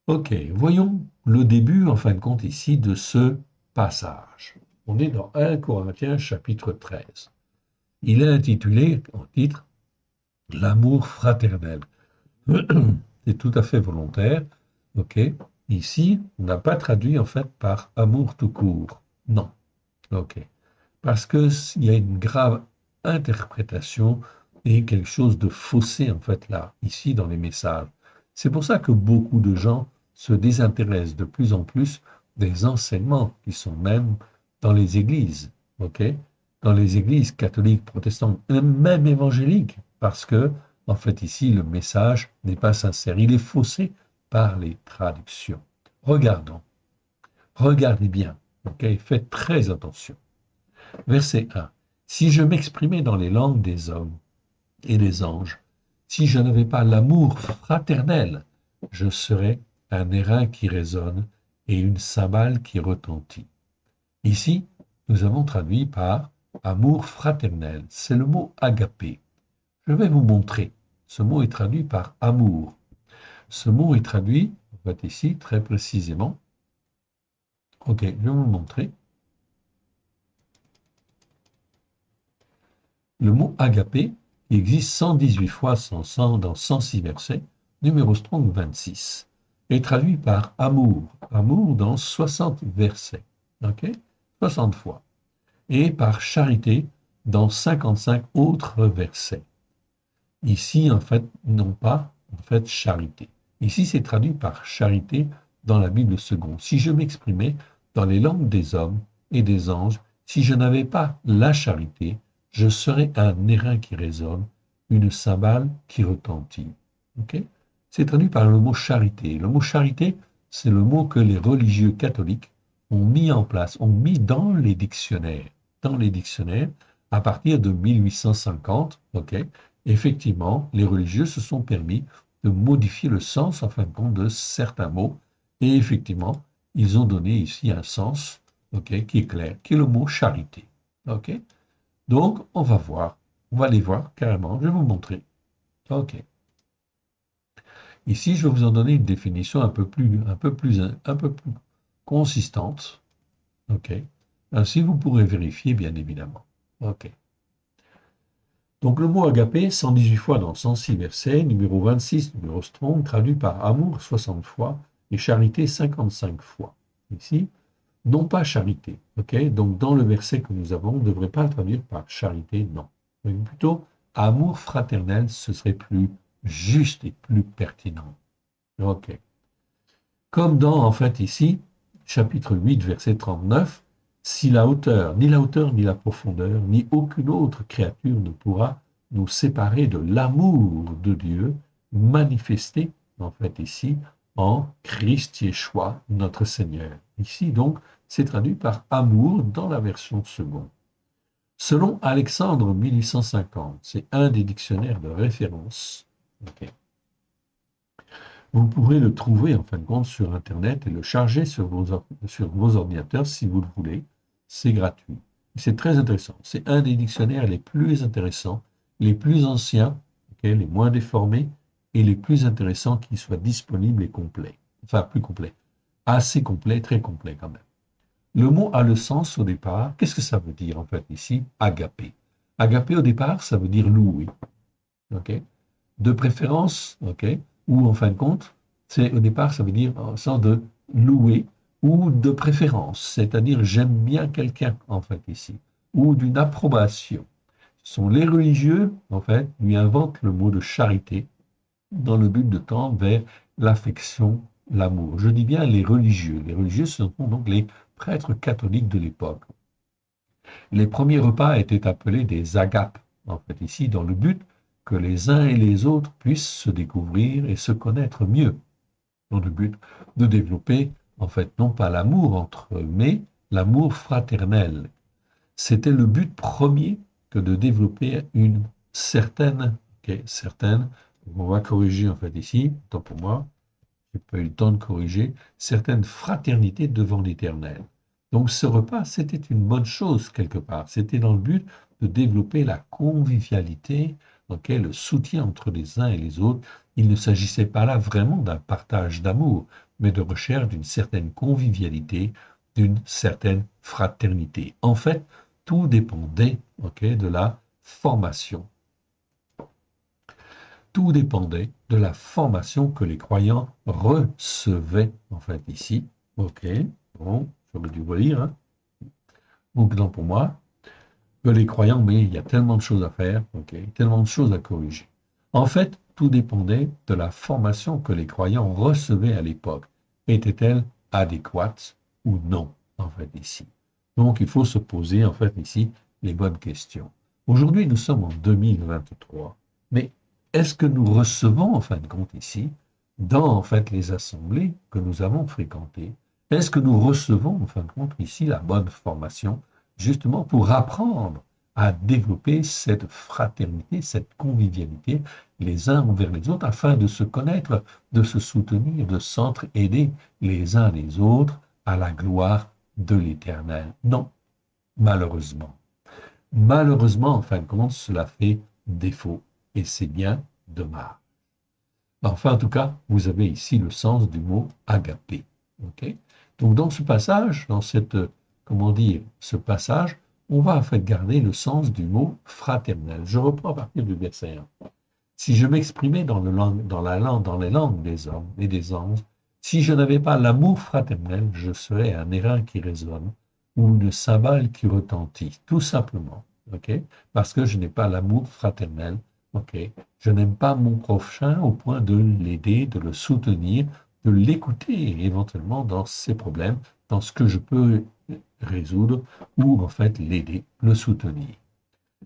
Ok, voyons le début, en fin de compte, ici, de ce passage. On est dans 1 Corinthiens, chapitre 13. Il est intitulé, en titre, L'amour fraternel. C'est tout à fait volontaire. Ok, ici, on n'a pas traduit, en fait, par amour tout court. Non. Ok. Parce qu'il y a une grave interprétation et quelque chose de faussé, en fait, là, ici, dans les messages. C'est pour ça que beaucoup de gens se désintéressent de plus en plus des enseignements qui sont même dans les églises, ok? Dans les églises catholiques, protestantes, même évangéliques, parce que, en fait, ici, le message n'est pas sincère. Il est faussé par les traductions. Regardons. Regardez bien, ok? Faites très attention. Verset 1. Si je m'exprimais dans les langues des hommes et des anges, si je n'avais pas l'amour fraternel, je serais un airain qui résonne et une cymbale qui retentit. Ici, nous avons traduit par amour fraternel. C'est le mot agapé. Je vais vous montrer. Ce mot est traduit par amour. Ce mot est traduit, en fait ici, très précisément. Ok, je vais vous le montrer. Le mot agapé, qui existe 118 fois dans 106 versets, numéro strong 26, est traduit par amour. Amour dans 60 versets, ok, 60 fois. Et par charité dans 55 autres versets. Ici, en fait, non pas, en fait, charité. Ici, c'est traduit par charité dans la Bible seconde. Si je m'exprimais dans les langues des hommes et des anges, si je n'avais pas la charité, je serais un airain qui résonne, une cymbale qui retentit. Okay? C'est traduit par le mot charité. Le mot charité, c'est le mot que les religieux catholiques ont mis en place, ont mis dans les dictionnaires. Dans les dictionnaires, à partir de 1850, ok, effectivement, les religieux se sont permis de modifier le sens, en fin de compte, de certains mots. Et effectivement, ils ont donné ici un sens, ok, qui est clair, qui est le mot charité. Ok. Donc, on va voir. On va aller voir carrément. Je vais vous montrer. Ok. Ici, je vais vous en donner une définition un peu plus consistante. Ok. Ainsi, vous pourrez vérifier, bien évidemment. Ok. Donc le mot agapé, 118 fois dans 106 versets, numéro 26, numéro strong, traduit par amour 60 fois et charité 55 fois. Ici, non pas charité. Ok. Donc dans le verset que nous avons, on ne devrait pas le traduire par charité, non. Mais plutôt amour fraternel, ce serait plus juste et plus pertinent. Ok. Comme dans, en fait, ici, chapitre 8, verset 39, si la hauteur, ni la profondeur, ni aucune autre créature ne pourra nous séparer de l'amour de Dieu manifesté, en fait, ici, en Christ Yeshua, notre Seigneur. Ici, donc, c'est traduit par amour dans la version seconde. Selon Alexandre 1850, c'est un des dictionnaires de référence. Okay. Vous pourrez le trouver en fin de compte sur Internet et le charger sur vos ordinateurs si vous le voulez. C'est gratuit. C'est très intéressant. C'est un des dictionnaires les plus intéressants, les plus anciens, okay, les moins déformés et les plus intéressants qui soient disponibles et complets. Enfin, plus complets. Assez complet, très complet quand même. Le mot a le sens au départ. Qu'est-ce que ça veut dire en fait ici? Agapé. Agapé au départ, ça veut dire louer. Okay? De préférence, ok, ou en fin de compte, c'est au départ, ça veut dire en sens de louer, ou de préférence, c'est-à-dire j'aime bien quelqu'un, en fait, ici, ou d'une approbation. Ce sont les religieux, en fait, lui inventent le mot de charité dans le but de tendre vers l'affection, l'amour. Je dis bien les religieux. Les religieux, ce sont donc les prêtres catholiques de l'époque. Les premiers repas étaient appelés des agapes, en fait, ici, dans le but que les uns et les autres puissent se découvrir et se connaître mieux, dans le but de développer, en fait, non pas l'amour entre eux, mais l'amour fraternel. C'était le but premier que de développer une certaine, certaine, on va corriger en fait ici, tant pour moi, j'ai pas eu le temps de corriger, certaine fraternité devant l'Éternel. Donc ce repas, c'était une bonne chose quelque part. C'était dans le but de développer la convivialité, le soutien entre les uns et les autres. Il ne s'agissait pas là vraiment d'un partage d'amour, mais de recherche d'une certaine convivialité, d'une certaine fraternité. En fait, tout dépendait de la formation. Tout dépendait de la formation que les croyants recevaient, en fait, ici. Ok, bon, j'aurais dû relire. Hein. Donc, non, pour moi, que les croyants, mais il y a tellement de choses à faire, tellement de choses à corriger. En fait, tout dépendait de la formation que les croyants recevaient à l'époque. Était-elle adéquate ou non, en fait, ici. Donc, il faut se poser, en fait, ici, les bonnes questions. Aujourd'hui, nous sommes en 2023, mais est-ce que nous recevons, en fin de compte, ici, dans, en fait, les assemblées que nous avons fréquentées, est-ce que nous recevons, en fin de compte, ici, la bonne formation justement pour apprendre à développer cette fraternité, cette convivialité les uns envers les autres, afin de se connaître, de se soutenir, de s'entraider les uns les autres à la gloire de l'Éternel. Non, malheureusement. Malheureusement, en fin de compte, cela fait défaut, et c'est bien dommage. Enfin, en tout cas, vous avez ici le sens du mot agapé. Okay. Donc, dans ce passage, dans cette, comment dire, ce passage, on va en fait garder le sens du mot fraternel. Je reprends à partir du verset 1. Si je m'exprimais dans les langues des hommes et des anges, si je n'avais pas l'amour fraternel, je serais un airain qui résonne ou une cymbale qui retentit, tout simplement. Okay. Parce que je n'ai pas l'amour fraternel. Okay. Je n'aime pas mon prochain au point de l'aider, de le soutenir, de l'écouter éventuellement dans ses problèmes, dans ce que je peux résoudre ou en fait l'aider, le soutenir.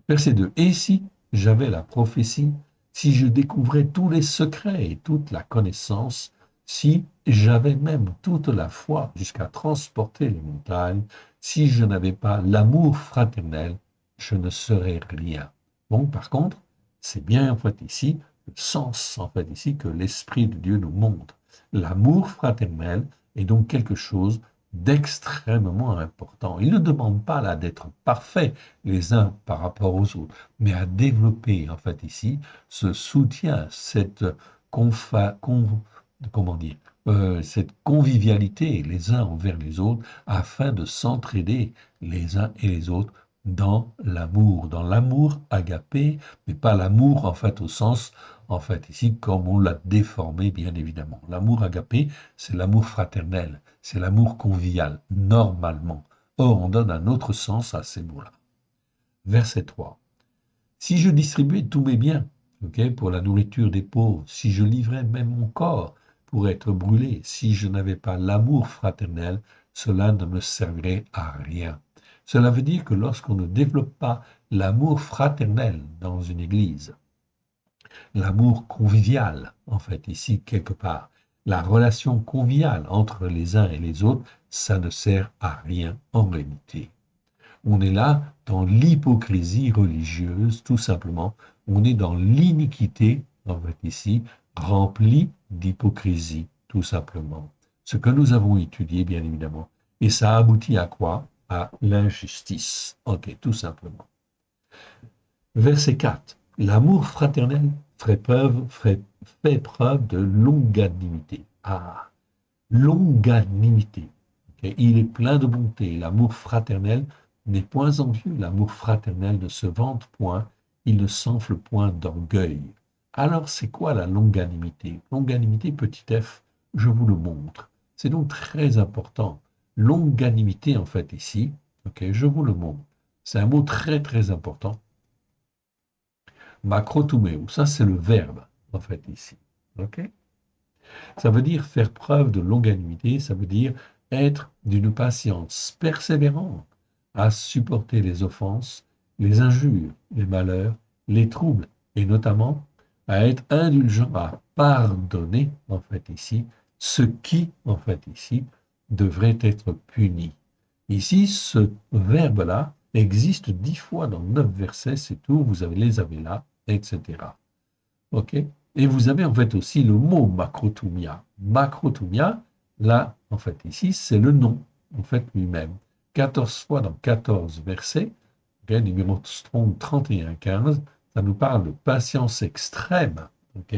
Verset 2. Et si j'avais la prophétie, si je découvrais tous les secrets et toute la connaissance, si j'avais même toute la foi jusqu'à transporter les montagnes, si je n'avais pas l'amour fraternel, je ne serais rien. Bon, par contre, c'est bien en fait ici le sens en fait ici que l'Esprit de Dieu nous montre. L'amour fraternel est donc quelque chose d'extrêmement important. Il ne demande pas là d'être parfait les uns par rapport aux autres, mais à développer en fait ici ce soutien, cette comment dire, cette convivialité les uns envers les autres afin de s'entraider les uns et les autres dans l'amour agapé, mais pas l'amour en fait au sens, en fait ici comme on l'a déformé bien évidemment. L'amour agapé, c'est l'amour fraternel, c'est l'amour convivial, normalement. Or, on donne un autre sens à ces mots-là. Verset 3. Si je distribuais tous mes biens, pour la nourriture des pauvres, si je livrais même mon corps pour être brûlé, si je n'avais pas l'amour fraternel, cela ne me servirait à rien. Cela veut dire que lorsqu'on ne développe pas l'amour fraternel dans une église, l'amour convivial, en fait, ici, quelque part, la relation conviviale entre les uns et les autres, ça ne sert à rien en réalité. On est là dans l'hypocrisie religieuse, tout simplement. On est dans l'iniquité, en fait, ici, remplie d'hypocrisie, tout simplement. Ce que nous avons étudié, bien évidemment. Et ça aboutit à quoi? À l'injustice. Ok, tout simplement. Verset 4. L'amour fraternel fait preuve de longanimité. Ah, longanimité. Okay. Il est plein de bonté. L'amour fraternel n'est point envieux. L'amour fraternel ne se vante point. Il ne s'enfle point d'orgueil. Alors, c'est quoi la longanimité? Longanimité, petit f, je vous le montre. C'est donc très important longanimité, en fait, ici. Ok, je vous le montre. C'est un mot très, très important. Makrotumeo, ça c'est le verbe, en fait, ici. Ok? Ça veut dire faire preuve de longanimité, ça veut dire être d'une patience persévérante à supporter les offenses, les injures, les malheurs, les troubles, et notamment à être indulgent, à pardonner, en fait, ici, ce qui, en fait, ici, devrait être puni. Ici, ce verbe-là existe 10 fois dans 9 versets, c'est tout, vous avez, les avez là, etc. OK? Et vous avez en fait aussi le mot macrotumia. Macrotumia, là, en fait, ici, c'est le nom, en fait, lui-même. 14 fois dans 14 versets, okay, numéro Strong 31-15, ça nous parle de patience extrême. OK?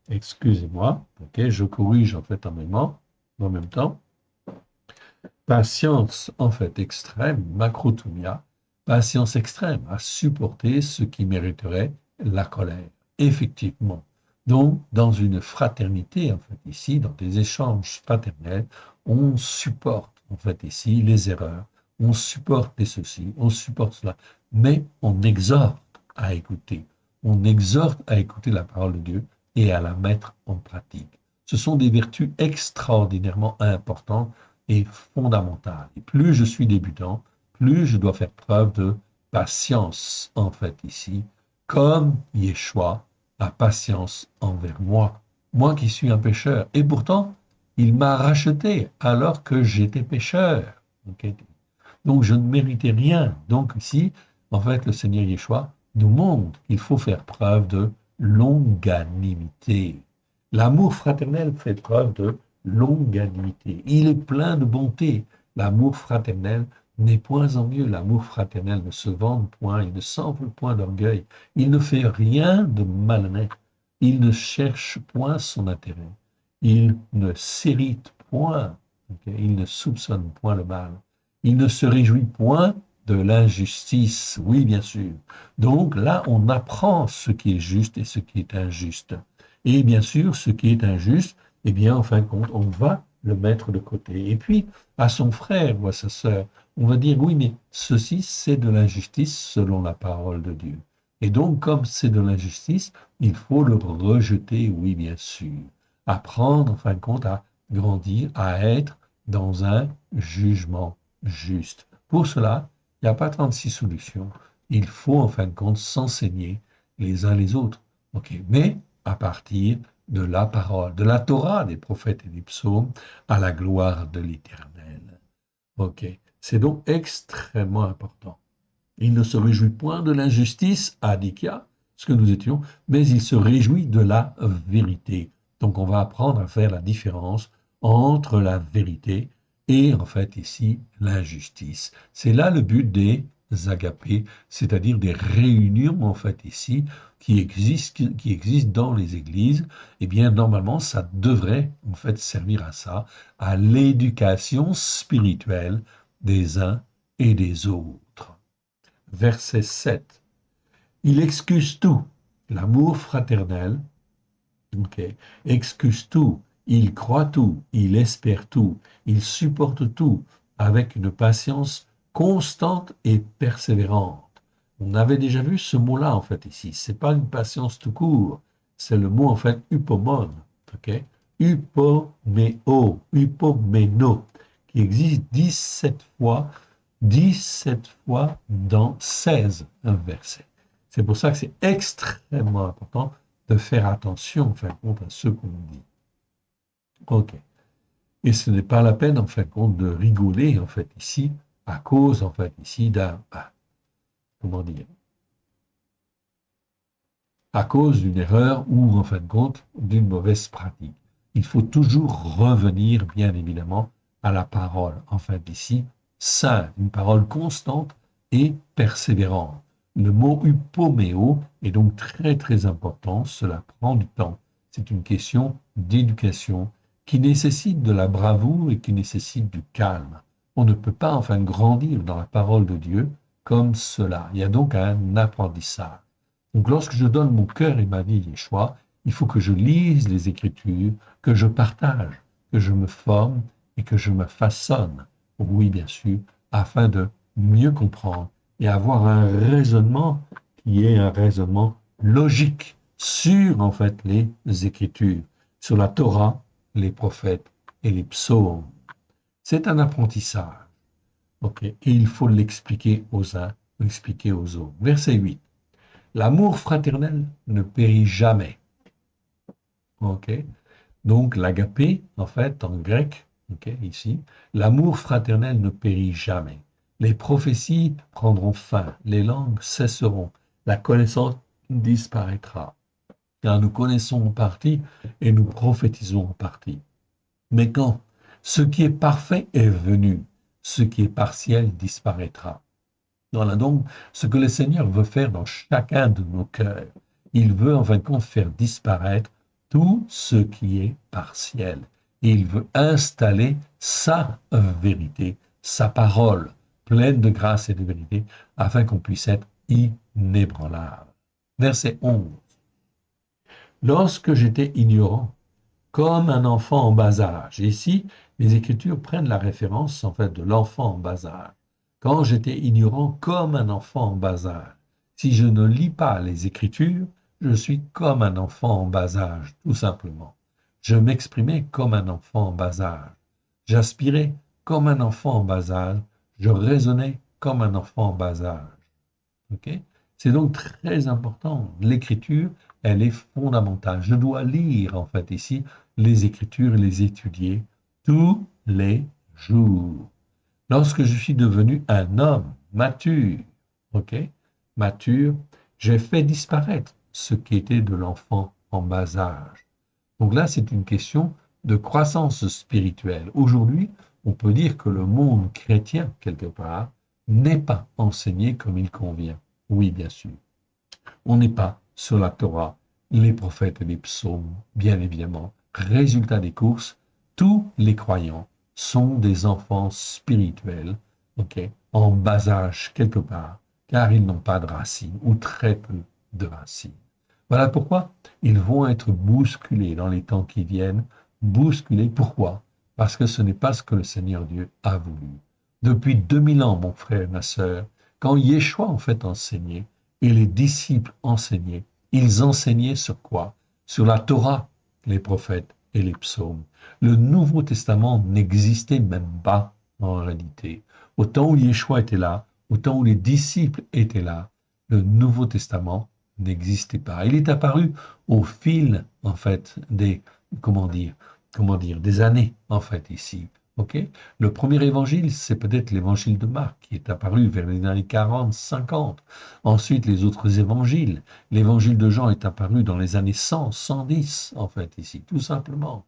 Excusez-moi, OK? Je corrige en fait en même temps. Patience, en fait, extrême, macrotumia, patience extrême à supporter ce qui mériterait la colère. Effectivement. Donc, dans une fraternité, en fait, ici, dans des échanges fraternels, on supporte, en fait, ici, les erreurs, on supporte les ceci, on supporte cela, mais on exhorte à écouter. On exhorte à écouter la parole de Dieu et à la mettre en pratique. Ce sont des vertus extraordinairement importantes est fondamentale. Et plus je suis débutant, plus je dois faire preuve de patience, en fait, ici, comme Yeshua a patience envers moi, moi qui suis un pécheur. Et pourtant, il m'a racheté alors que j'étais pécheur. Okay? Donc, je ne méritais rien. Donc, ici, en fait, le Seigneur Yeshua nous montre qu'il faut faire preuve de longanimité. L'amour fraternel fait preuve de longanimité. Il est plein de bonté. L'amour fraternel n'est point envieux. L'amour fraternel ne se vante point, il ne s'envole point d'orgueil. Il ne fait rien de malhonnête. Il ne cherche point son intérêt. Il ne s'irrite point. Okay? Il ne soupçonne point le mal. Il ne se réjouit point de l'injustice. Oui, bien sûr. Donc là, on apprend ce qui est juste et ce qui est injuste. Et bien sûr, ce qui est injuste, eh bien, en fin de compte, on va le mettre de côté. Et puis, à son frère ou à sa sœur, on va dire, oui, mais ceci, c'est de l'injustice selon la parole de Dieu. Et donc, comme c'est de l'injustice, il faut le rejeter, oui, bien sûr. Apprendre, en fin de compte, à grandir, à être dans un jugement juste. Pour cela, il n'y a pas 36 solutions. Il faut, en fin de compte, s'enseigner les uns les autres. OK? Mais à partir de la parole, de la Torah, des prophètes et des psaumes, à la gloire de l'Éternel. OK? C'est donc extrêmement important. Il ne se réjouit point de l'injustice, Adikia, ce que nous étions, mais il se réjouit de la vérité. Donc on va apprendre à faire la différence entre la vérité et en fait ici l'injustice. C'est là le but des agapés, c'est-à-dire des réunions en fait ici qui existent dans les églises. Eh bien normalement ça devrait en fait servir à ça, à l'éducation spirituelle des uns et des autres. Verset 7. Il excuse tout. L'amour fraternel, okay, excuse tout. Il croit tout. Il espère tout. Il supporte tout avec une patience constante et persévérante. On avait déjà vu ce mot-là, en fait, ici. C'est pas une patience tout court. C'est le mot, en fait, upomone. Okay? Upomeo, upomeno, qui existe 17 fois dans 16 versets. C'est pour ça que c'est extrêmement important de faire attention, en fin de compte, à ce qu'on dit. OK. Et ce n'est pas la peine, en fin de compte, de rigoler, en fait, ici, à cause, en fait, ici, comment dire, à cause d'une erreur ou, en fin de compte, d'une mauvaise pratique. Il faut toujours revenir, bien évidemment, à la parole, enfin d'ici, sainte, une parole constante et persévérante. Le mot upoméo est donc très très important, cela prend du temps. C'est une question d'éducation qui nécessite de la bravoure et qui nécessite du calme. On ne peut pas enfin grandir dans la parole de Dieu comme cela. Il y a donc un apprentissage. Donc lorsque je donne mon cœur et ma vie à Yeshua, il faut que je lise les Écritures, que je partage, que je me forme et que je me façonne Oui, bien sûr, afin de mieux comprendre et avoir un raisonnement qui est un raisonnement logique sur, en fait, les Écritures, sur la Torah, les prophètes et les psaumes. C'est un apprentissage, ok? Et il faut l'expliquer aux uns, l'expliquer aux autres. Verset 8. L'amour fraternel ne périt jamais, ok? Donc l'agapé, en fait, en grec, ok, ici, l'amour fraternel ne périt jamais. Les prophéties prendront fin, les langues cesseront, la connaissance disparaîtra. Car nous connaissons en partie et nous prophétisons en partie. Mais quand ce qui est parfait est venu, ce qui est partiel disparaîtra. Voilà donc ce que le Seigneur veut faire dans chacun de nos cœurs. Il veut en fin de compte faire disparaître tout ce qui est partiel. Et il veut installer sa vérité, sa parole, pleine de grâce et de vérité, afin qu'on puisse être inébranlable. Verset 11. Lorsque j'étais ignorant, comme un enfant en bas âge. Et ici, les Écritures prennent la référence en fait de l'enfant en bas âge. Quand j'étais ignorant comme un enfant en bas âge. Si je ne lis pas les Écritures, je suis comme un enfant en bas âge, tout simplement. Je m'exprimais comme un enfant en bas âge. J'aspirais comme un enfant en bas âge. Je raisonnais comme un enfant en bas âge. Okay. C'est donc très important. L'écriture, elle est fondamentale. Je dois lire, en fait, ici, les Écritures et les étudier tous les jours. Lorsque je suis devenu un homme mature, ok, mature, j'ai fait disparaître ce qui était de l'enfant en bas âge. Donc là, c'est une question de croissance spirituelle. Aujourd'hui, on peut dire que le monde chrétien, quelque part, n'est pas enseigné comme il convient. Oui, bien sûr. On n'est pas sur la Torah, les prophètes et les psaumes, bien évidemment. Résultat des courses, tous les croyants sont des enfants spirituels, ok, en bas âge quelque part, car ils n'ont pas de racines, ou très peu de racines. Voilà pourquoi ils vont être bousculés dans les temps qui viennent. Bousculés, pourquoi? Parce que ce n'est pas ce que le Seigneur Dieu a voulu. Depuis 2000 ans, mon frère et ma sœur, quand Yeshua en fait enseignait, et les disciples enseignaient, ils enseignaient sur quoi? Sur la Torah, les prophètes et les psaumes. Le Nouveau Testament n'existait même pas en réalité. Au temps où Yeshua était là, au temps où les disciples étaient là, le Nouveau Testament n'existait pas. Il est apparu au fil, en fait, des, comment dire, des années, en fait, ici. Okay. Le premier évangile, c'est peut-être l'évangile de Marc, qui est apparu vers les années 40, 50. Ensuite, les autres évangiles. L'évangile de Jean est apparu dans les années 100, 110, en fait, ici, tout simplement.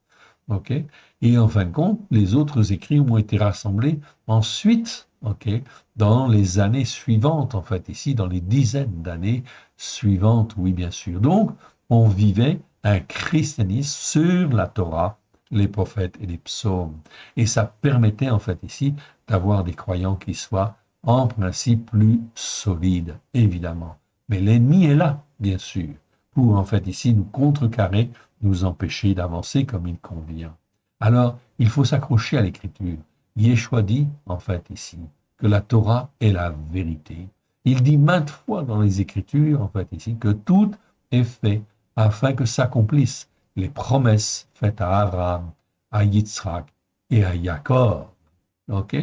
Okay. Et en fin de compte, les autres écrits ont été rassemblés ensuite, okay, dans les années suivantes, en fait, ici, dans les dizaines d'années suivantes, oui, bien sûr. Donc, on vivait un christianisme sur la Torah, les prophètes et les psaumes. Et ça permettait, en fait, ici, d'avoir des croyants qui soient, en principe, plus solides, évidemment. Mais l'ennemi est là, bien sûr, pour, en fait, ici, nous contrecarrer, nous empêcher d'avancer comme il convient. Alors, il faut s'accrocher à l'écriture. Yeshua dit, en fait, ici, que la Torah est la vérité. Il dit maintes fois dans les Écritures, en fait, ici, que tout est fait afin que s'accomplissent les promesses faites à Abraham, à Yitzhak et à Jacob. Ok?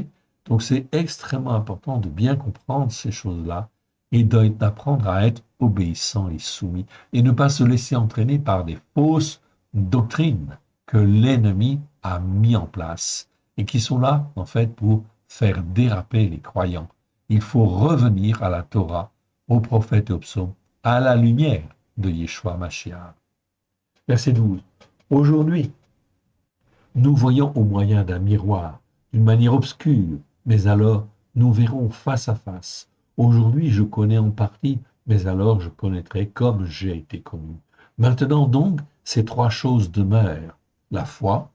Donc, c'est extrêmement important de bien comprendre ces choses-là et d'apprendre à être obéissant et soumis et ne pas se laisser entraîner par des fausses doctrines que l'ennemi a mis en place et qui sont là, en fait, pour faire déraper les croyants. Il faut revenir à la Torah, aux prophètes et aux psaumes, à la lumière de Yeshua Mashiach. Verset 12. Aujourd'hui, nous voyons au moyen d'un miroir, d'une manière obscure, mais alors nous verrons face à face. Aujourd'hui, je connais en partie, mais alors je connaîtrai comme j'ai été connu. Maintenant donc, ces trois choses demeurent, la foi,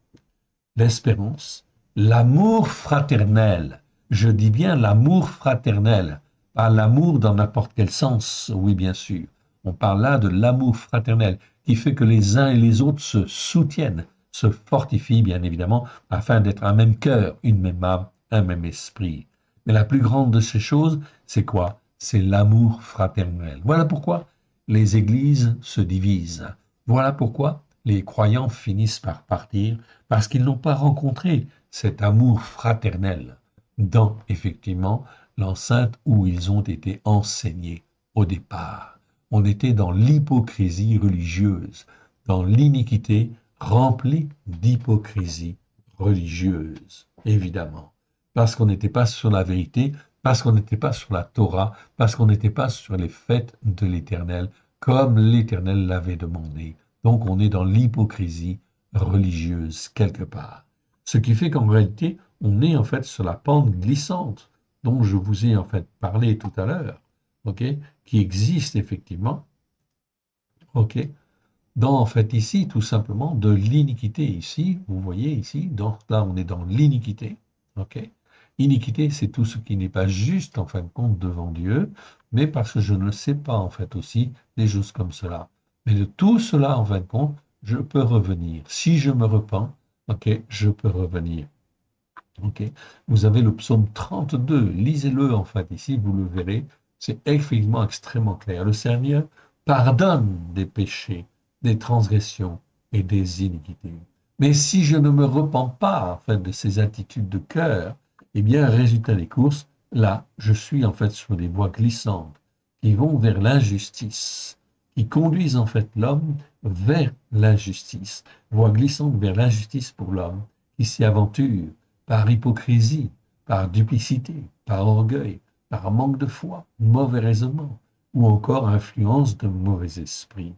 l'espérance, l'amour fraternel. Je dis bien l'amour fraternel, pas l'amour dans n'importe quel sens, oui bien sûr. On parle là de l'amour fraternel qui fait que les uns et les autres se soutiennent, se fortifient bien évidemment, afin d'être un même cœur, une même âme, un même esprit. Mais la plus grande de ces choses, c'est quoi? C'est l'amour fraternel. Voilà pourquoi les églises se divisent. Voilà pourquoi les croyants finissent par partir, parce qu'ils n'ont pas rencontré cet amour fraternel dans, effectivement, l'enceinte où ils ont été enseignés au départ. On était dans l'hypocrisie religieuse, dans l'iniquité remplie d'hypocrisie religieuse, évidemment. Parce qu'on n'était pas sur la vérité, parce qu'on n'était pas sur la Torah, parce qu'on n'était pas sur les fêtes de l'Éternel, comme l'Éternel l'avait demandé. Donc on est dans l'hypocrisie religieuse quelque part. Ce qui fait qu'en réalité, on est en fait sur la pente glissante dont je vous ai en fait parlé tout à l'heure, ok, qui existe effectivement, ok, dans en fait ici tout simplement de l'iniquité ici, vous voyez ici, donc là on est dans l'iniquité, ok. Iniquité, c'est tout ce qui n'est pas juste en fin de compte devant Dieu, mais parce que je ne sais pas en fait aussi des choses comme cela. Mais de tout cela en fin de compte, je peux revenir. Si je me repens, ok, je peux revenir. Ok. Vous avez le psaume 32, lisez-le en fait ici, vous le verrez, c'est effectivement extrêmement clair. Le Seigneur pardonne des péchés, des transgressions et des iniquités. Mais si je ne me repens pas en fait de ces attitudes de cœur, eh bien, résultat des courses, là, je suis en fait sur des voies glissantes qui vont vers l'injustice, qui conduisent en fait l'homme vers l'injustice, voies glissantes vers l'injustice pour l'homme qui s'y aventure par hypocrisie, par duplicité, par orgueil, par manque de foi, mauvais raisonnement, ou encore influence de mauvais esprits.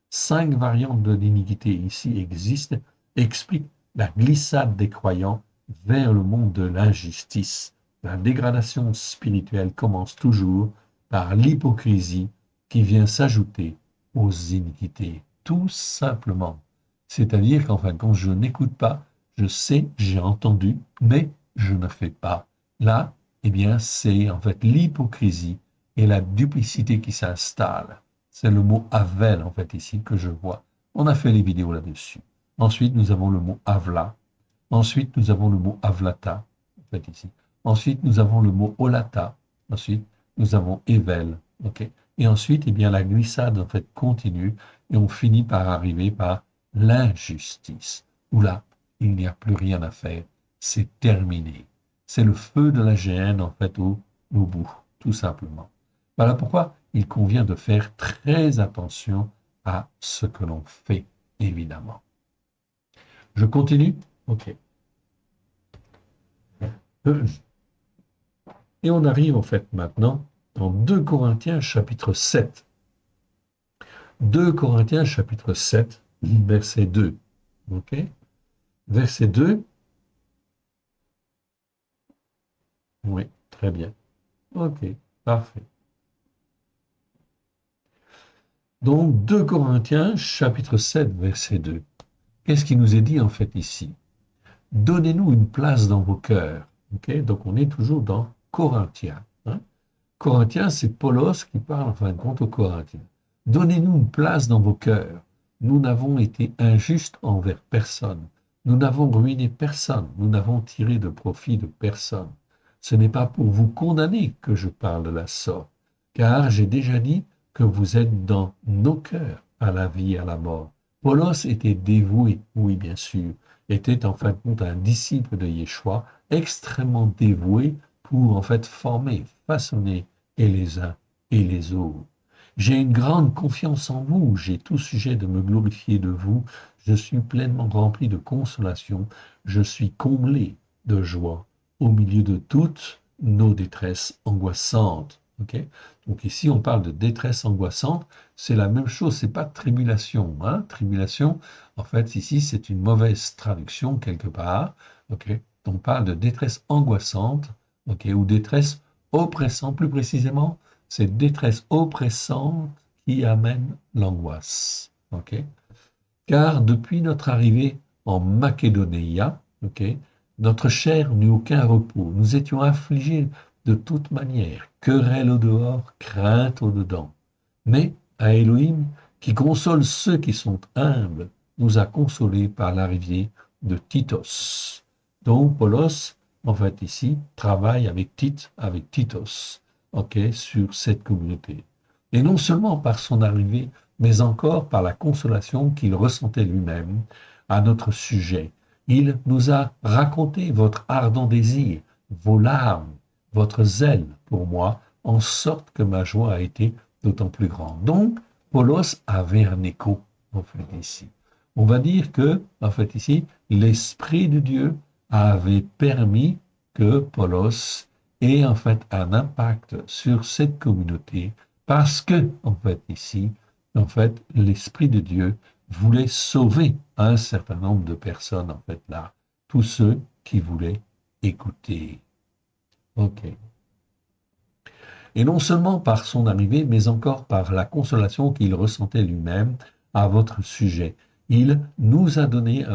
5 variantes de l'iniquité ici existent et expliquent la glissade des croyants vers le monde de l'injustice. La dégradation spirituelle commence toujours par l'hypocrisie qui vient s'ajouter aux iniquités, tout simplement. C'est-à-dire qu'en fin de compte, je n'écoute pas, je sais, j'ai entendu, mais je ne fais pas. Là, eh bien, c'est en fait l'hypocrisie et la duplicité qui s'installent. C'est le mot Havel, en fait, ici, que je vois. On a fait les vidéos là-dessus. Ensuite, nous avons le mot Havla. Ensuite, nous avons le mot Havlata, en fait, ici. Ensuite, nous avons le mot Olata. Ensuite, nous avons Evel. OK. Et ensuite, eh bien, la glissade, en fait, continue et on finit par arriver par l'injustice, où là, il n'y a plus rien à faire. C'est terminé. C'est le feu de la géhenne, en fait, au bout, tout simplement. Voilà pourquoi il convient de faire très attention à ce que l'on fait, évidemment. Je continue? OK. Et on arrive en fait maintenant dans 2 Corinthiens chapitre 7. 2 Corinthiens chapitre 7, verset 2. OK? Verset 2. Oui, très bien. OK, parfait. Donc 2 Corinthiens chapitre 7, verset 2. Qu'est-ce qui nous est dit en fait ici? Donnez-nous une place dans vos cœurs. Okay? Donc on est toujours dans Corinthiens. Hein? Corinthiens, c'est Paulos qui parle en fin de compte aux Corinthiens. Donnez-nous une place dans vos cœurs. Nous n'avons été injustes envers personne. Nous n'avons ruiné personne. Nous n'avons tiré de profit de personne. Ce n'est pas pour vous condamner que je parle de la sorte, car j'ai déjà dit que vous êtes dans nos cœurs à la vie et à la mort. Paulos était dévoué, oui bien sûr, était en fin de compte un disciple de Yeshua, extrêmement dévoué pour en fait former, façonner et les uns et les autres. J'ai une grande confiance en vous, j'ai tout sujet de me glorifier de vous, je suis pleinement rempli de consolation, je suis comblé de joie au milieu de toutes nos détresses angoissantes. Okay? Donc ici, on parle de détresse angoissante, c'est la même chose, c'est pas tribulation. Hein? Tribulation, en fait, ici, c'est une mauvaise traduction quelque part. Okay? On parle de détresse angoissante, okay? Ou détresse oppressante, plus précisément, c'est détresse oppressante qui amène l'angoisse. Okay? Car depuis notre arrivée en Macédonie, okay, notre chair n'eut aucun repos. Nous étions affligés de toute manière, querelle au dehors, crainte au dedans. Mais à Elohim, qui console ceux qui sont humbles, nous a consolés par l'arrivée de Titos. Donc Paulos en fait, ici, travaille avec avec Titos, ok, sur cette communauté. Et non seulement par son arrivée, mais encore par la consolation qu'il ressentait lui-même à notre sujet. Il nous a raconté votre ardent désir, vos larmes, votre zèle pour moi, en sorte que ma joie a été d'autant plus grande. Donc, Paulos avait un écho, en fait, ici. On va dire que, en fait, ici, l'Esprit de Dieu avait permis que Paulos ait, en fait, un impact sur cette communauté parce que, en fait, ici, en fait, l'Esprit de Dieu voulait sauver un certain nombre de personnes, en fait, là, tous ceux qui voulaient écouter. OK. Et non seulement par son arrivée, mais encore par la consolation qu'il ressentait lui-même à votre sujet. Il nous a donné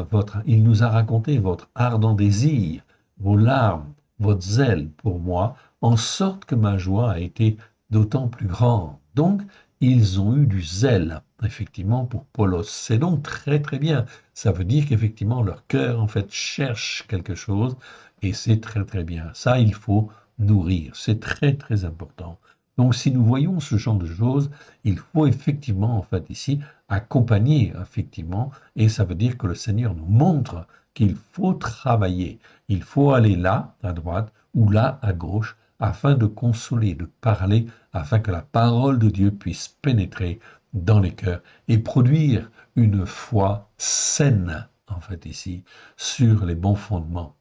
il nous a raconté votre ardent désir, vos larmes, votre zèle pour moi, en sorte que ma joie a été d'autant plus grande. Donc, ils ont eu du zèle, effectivement, pour Paulos. C'est donc très très bien. Ça veut dire qu'effectivement, leur cœur, en fait, cherche quelque chose, et c'est très très bien. Ça, il faut nourrir. C'est très très important. Donc, si nous voyons ce genre de choses, il faut effectivement, en fait, ici, accompagner, effectivement, et ça veut dire que le Seigneur nous montre qu'il faut travailler. Il faut aller là, à droite, ou là, à gauche, afin de consoler, de parler, afin que la parole de Dieu puisse pénétrer dans les cœurs et produire une foi saine, en fait, ici, sur les bons fondements.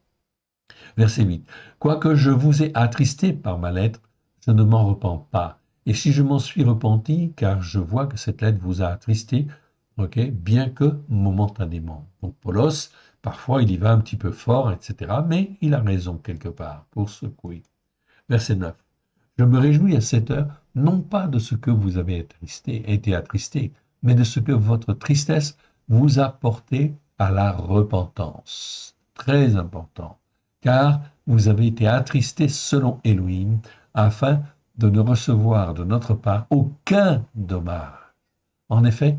Verset 8. Quoique je vous ai attristé par ma lettre, je ne m'en repens pas. Et si je m'en suis repenti, car je vois que cette lettre vous a attristé, ok, bien que momentanément. Donc Paulos, parfois il y va un petit peu fort, etc. Mais il a raison quelque part pour secouer. Verset 9. Je me réjouis à cette heure, non pas de ce que vous avez été attristé, mais de ce que votre tristesse vous a porté à la repentance. Très important, car vous avez été attristé selon Elohim, afin de ne recevoir de notre part aucun dommage. En effet,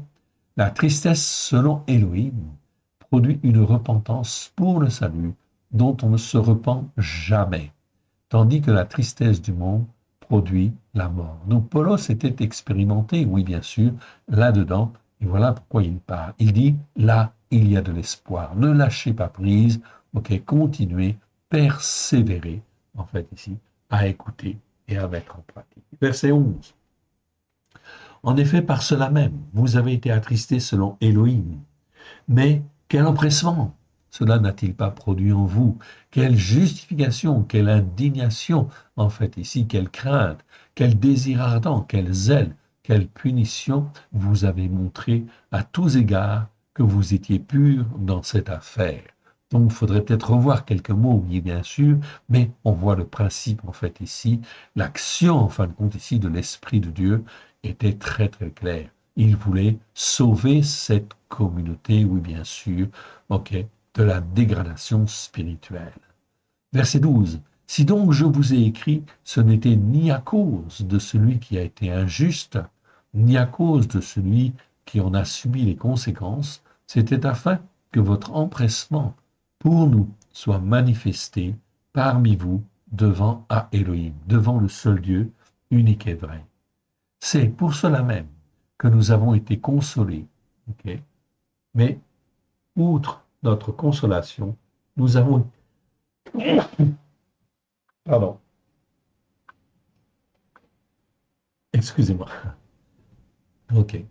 la tristesse selon Elohim produit une repentance pour le salut dont on ne se repent jamais, tandis que la tristesse du monde produit la mort. Donc Paulos était expérimenté, oui bien sûr, là-dedans, et voilà pourquoi il parle. Il dit, là, il y a de l'espoir. Ne lâchez pas prise, ok, continuez, persévérez, en fait ici, à écouter et à mettre en pratique. Verset 11. En effet, par cela même, vous avez été attristés selon Elohim. Mais quel empressement cela n'a-t-il pas produit en vous? Quelle justification, quelle indignation, en fait ici, quelle crainte, quel désir ardent, quel zèle, quelle punition vous avez montré à tous égards que vous étiez pur dans cette affaire. Donc, il faudrait peut-être revoir quelques mots, oui, bien sûr, mais on voit le principe, en fait, ici. L'action, en fin de compte, ici, de l'Esprit de Dieu était très, très claire. Il voulait sauver cette communauté, oui, bien sûr, ok, de la dégradation spirituelle. Verset 12. Si donc je vous ai écrit, ce n'était ni à cause de celui qui a été injuste, ni à cause de celui qui en a subi les conséquences, c'était afin que votre empressement pour nous soit manifesté parmi vous devant Elohim, devant le seul Dieu unique et vrai. C'est pour cela même que nous avons été consolés. Okay? Mais outre notre consolation, nous avons... Pardon, excusez-moi. Ok.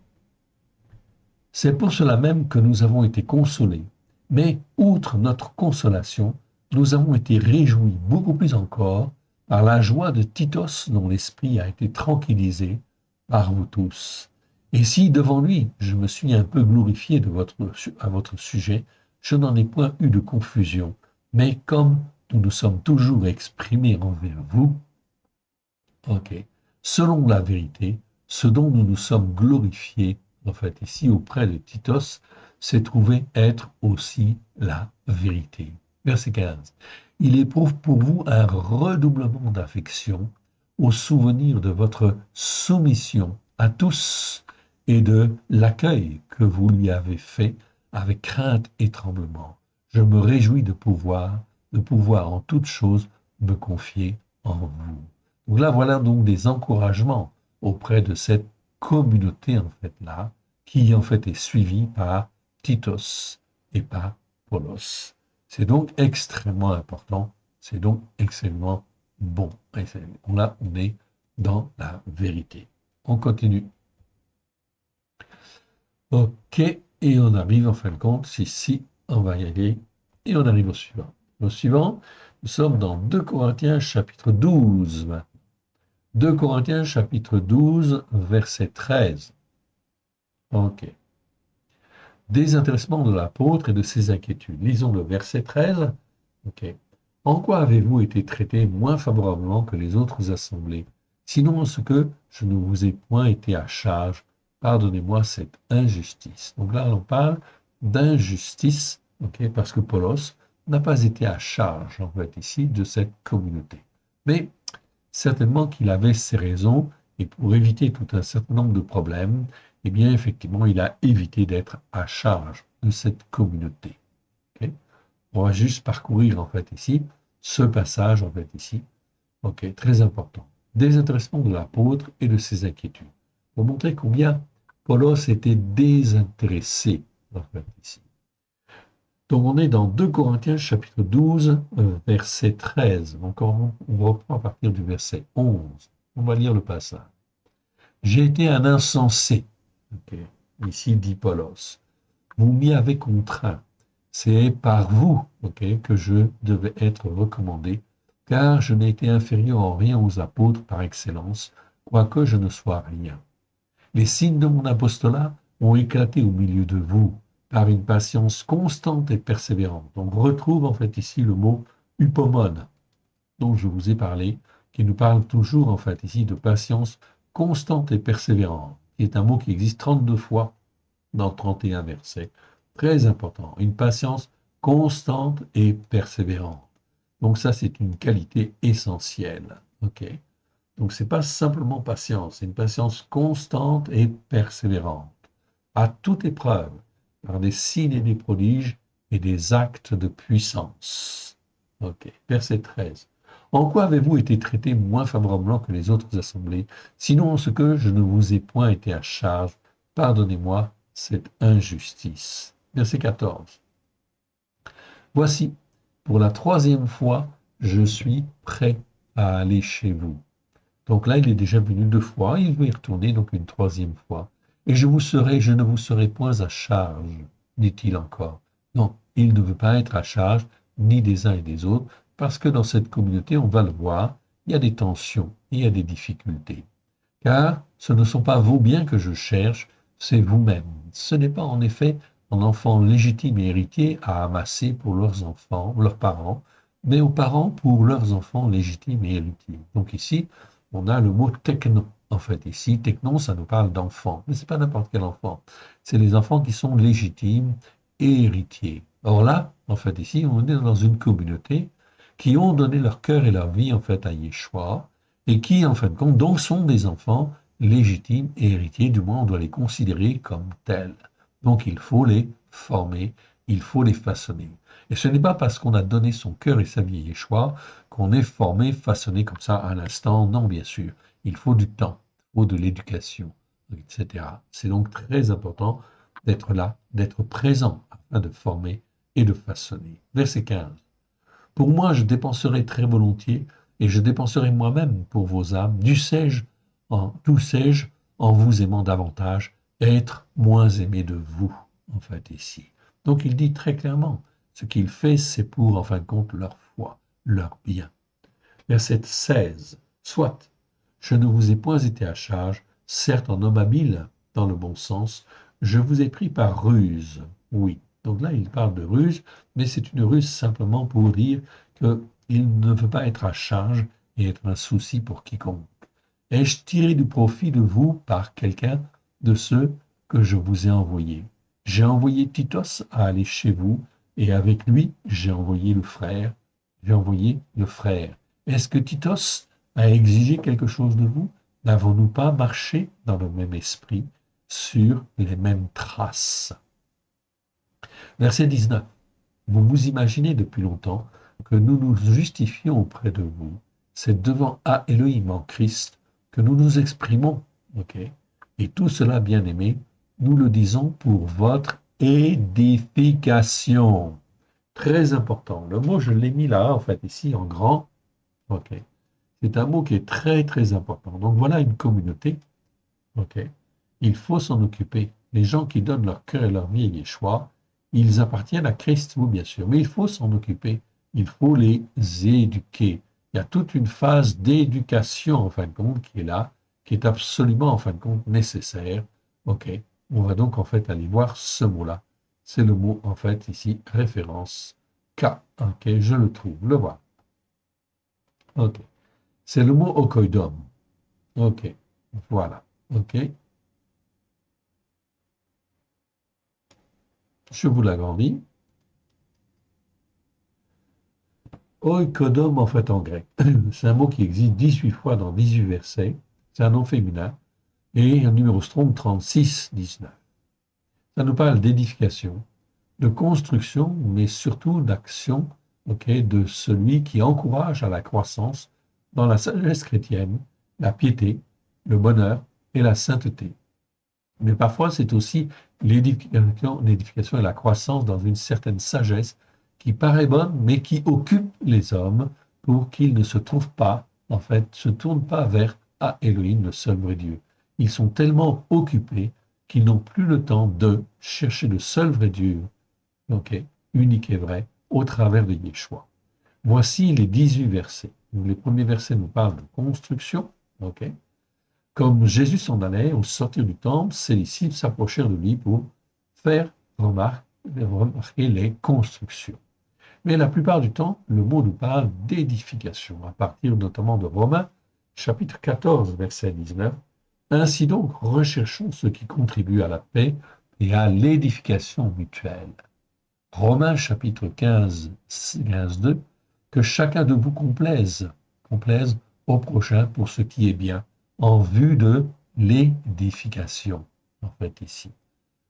C'est pour cela même que nous avons été consolés. Mais outre notre consolation, nous avons été réjouis beaucoup plus encore par la joie de Titos dont l'esprit a été tranquillisé par vous tous. Et si devant lui je me suis un peu glorifié à votre sujet, je n'en ai point eu de confusion, mais comme nous nous sommes toujours exprimés envers vous, ok, selon la vérité, ce dont nous nous sommes glorifiés, en fait, ici auprès de Titos, s'est trouvé être aussi la vérité. Verset 15. Il éprouve pour vous un redoublement d'affection au souvenir de votre soumission à tous et de l'accueil que vous lui avez fait avec crainte et tremblement. Je me réjouis de pouvoir de pouvoir en toute chose me confier en vous. Donc là, voilà donc des encouragements auprès de cette communauté en fait là, qui en fait est suivie par Titos et par Polos. C'est donc extrêmement important, c'est donc extrêmement bon. Et là, on est dans la vérité. On continue. Ok, et on arrive en fin de compte, si, on va y aller, et on arrive au suivant. Au suivant, nous sommes dans 2 Corinthiens chapitre 12 maintenant. 2 Corinthiens chapitre 12, verset 13. Ok. Désintéressement de l'apôtre et de ses inquiétudes. Lisons le verset 13. Ok. En quoi avez-vous été traité moins favorablement que les autres assemblées? Sinon en ce que je ne vous ai point été à charge. Pardonnez-moi cette injustice. Donc là, on parle d'injustice, ok, parce que Paulos n'a pas été à charge, en fait, ici, de cette communauté. Mais certainement qu'il avait ses raisons, et pour éviter tout un certain nombre de problèmes, eh bien, effectivement, il a évité d'être à charge de cette communauté. Okay. On va juste parcourir, en fait, ici, ce passage, en fait, ici, ok, très important. Désintéressement de l'apôtre et de ses inquiétudes. Pour montrer combien Paulos était désintéressé, en fait, ici. Donc, on est dans 2 Corinthiens, chapitre 12, verset 13. Donc, on reprend à partir du verset 11. On va lire le passage. J'ai été un insensé. Okay. Ici, dit Paulos. Vous m'y avez contraint. C'est par vous, okay, que je devais être recommandé, car je n'ai été inférieur en rien aux apôtres par excellence, quoique je ne sois rien. Les signes de mon apostolat ont éclaté au milieu de vous par une patience constante et persévérante. On retrouve en fait ici le mot upomone, dont je vous ai parlé, qui nous parle toujours en fait ici de patience constante et persévérante, qui est un mot qui existe 32 fois dans 31 versets. Très important, une patience constante et persévérante. Donc ça, c'est une qualité essentielle. Ok. Donc c'est pas simplement patience, c'est une patience constante et persévérante, à toute épreuve, par des signes et des prodiges et des actes de puissance. Ok. Verset 13. En quoi avez-vous été traité moins favorablement que les autres assemblées, sinon en ce que je ne vous ai point été à charge? Pardonnez-moi cette injustice. Verset 14. Voici, pour la 3e fois, je suis prêt à aller chez vous. Donc là, il est déjà venu 2 fois, il veut y retourner donc une 3e fois. Et je ne vous serai point à charge, dit-il encore. Non, il ne veut pas être à charge ni des uns et des autres, parce que dans cette communauté, on va le voir, il y a des tensions, il y a des difficultés. Car ce ne sont pas vos biens que je cherche, c'est vous-même. Ce n'est pas en effet un enfant légitime et héritier à amasser pour leurs enfants, leurs parents, mais aux parents pour leurs enfants légitimes et héritiers. Donc ici, on a le mot technon. En fait, ici, technon, ça nous parle d'enfants. Mais ce n'est pas n'importe quel enfant. C'est les enfants qui sont légitimes et héritiers. Or là, en fait, ici, on est dans une communauté qui ont donné leur cœur et leur vie, en fait, à Yeshua, et qui, en fin de compte, donc sont des enfants légitimes et héritiers, du moins on doit les considérer comme tels. Donc il faut les former, il faut les façonner. Et ce n'est pas parce qu'on a donné son cœur et sa vie à Yeshua qu'on est formé, façonné comme ça à l'instant. Non, bien sûr. Il faut du temps, il faut de l'éducation, etc. C'est donc très important d'être là, d'être présent afin de former et de façonner. Verset 15. Pour moi, je dépenserai très volontiers, et je dépenserai moi-même pour vos âmes, tout sais-je, en vous aimant davantage, être moins aimé de vous, en fait, ici. Donc il dit très clairement, ce qu'il fait, c'est pour, en fin de compte, leur foi, leur bien. Verset 16. Soit, je ne vous ai point été à charge, certes en homme habile, dans le bon sens, je vous ai pris par ruse, oui. Donc là, il parle de ruse, mais c'est une ruse simplement pour dire qu'il ne veut pas être à charge et être un souci pour quiconque. Ai-je tiré du profit de vous par quelqu'un de ceux que je vous ai envoyés? J'ai envoyé Titos à aller chez vous, et avec lui, j'ai envoyé le frère. J'ai envoyé le frère. Est-ce que Titos a exigé quelque chose de vous? N'avons-nous pas marché dans le même esprit, sur les mêmes traces? Verset 19. Vous vous imaginez depuis longtemps, que nous nous justifions auprès de vous. C'est devant Elohim en Christ que nous nous exprimons. Ok. Et tout cela, bien aimé, nous le disons pour votre édification. Très important. Le mot, je l'ai mis là, en fait, ici, en grand. Ok. C'est un mot qui est très, très important. Donc voilà une communauté. Ok. Il faut s'en occuper. Les gens qui donnent leur cœur et leur vie à Yeshua, ils appartiennent à Christ, oui, bien sûr, mais il faut s'en occuper. Il faut les éduquer. Il y a toute une phase d'éducation, en fin de compte, qui est là, qui est absolument, en fin de compte, nécessaire. OK. On va donc, en fait, aller voir ce mot-là. C'est le mot, en fait, ici, référence K. OK, je le trouve. Le voilà. OK. C'est le mot okoidom. OK. Voilà. OK. Je vous l'agrandis. Oikodom, en fait, en grec. C'est un mot qui existe 18 fois dans 18 versets. C'est un nom féminin. Et un numéro strong 36, 19. Ça nous parle d'édification, de construction, mais surtout d'action, de celui qui encourage à la croissance dans la sagesse chrétienne, la piété, le bonheur et la sainteté. Mais parfois, c'est aussi l'édification et la croissance dans une certaine sagesse qui paraît bonne, mais qui occupe les hommes pour qu'ils ne se trouvent pas, en fait, se tournent pas vers Elohim, le seul vrai Dieu. Ils sont tellement occupés qu'ils n'ont plus le temps de chercher le seul vrai Dieu, unique et vrai, au travers de Yeshua. Voici les 18 versets. Donc, les premiers versets nous parlent de construction, Comme Jésus s'en allait, au sortir du temple, ses disciples s'approchèrent de lui pour faire remarquer les constructions. Mais la plupart du temps, le mot nous parle d'édification, à partir notamment de Romains, chapitre 14, verset 19. Ainsi donc, recherchons ce qui contribue à la paix et à l'édification mutuelle. Romains, chapitre 15, 2, que chacun de vous complaise au prochain pour ce qui est bien, en vue de l'édification, en fait, ici.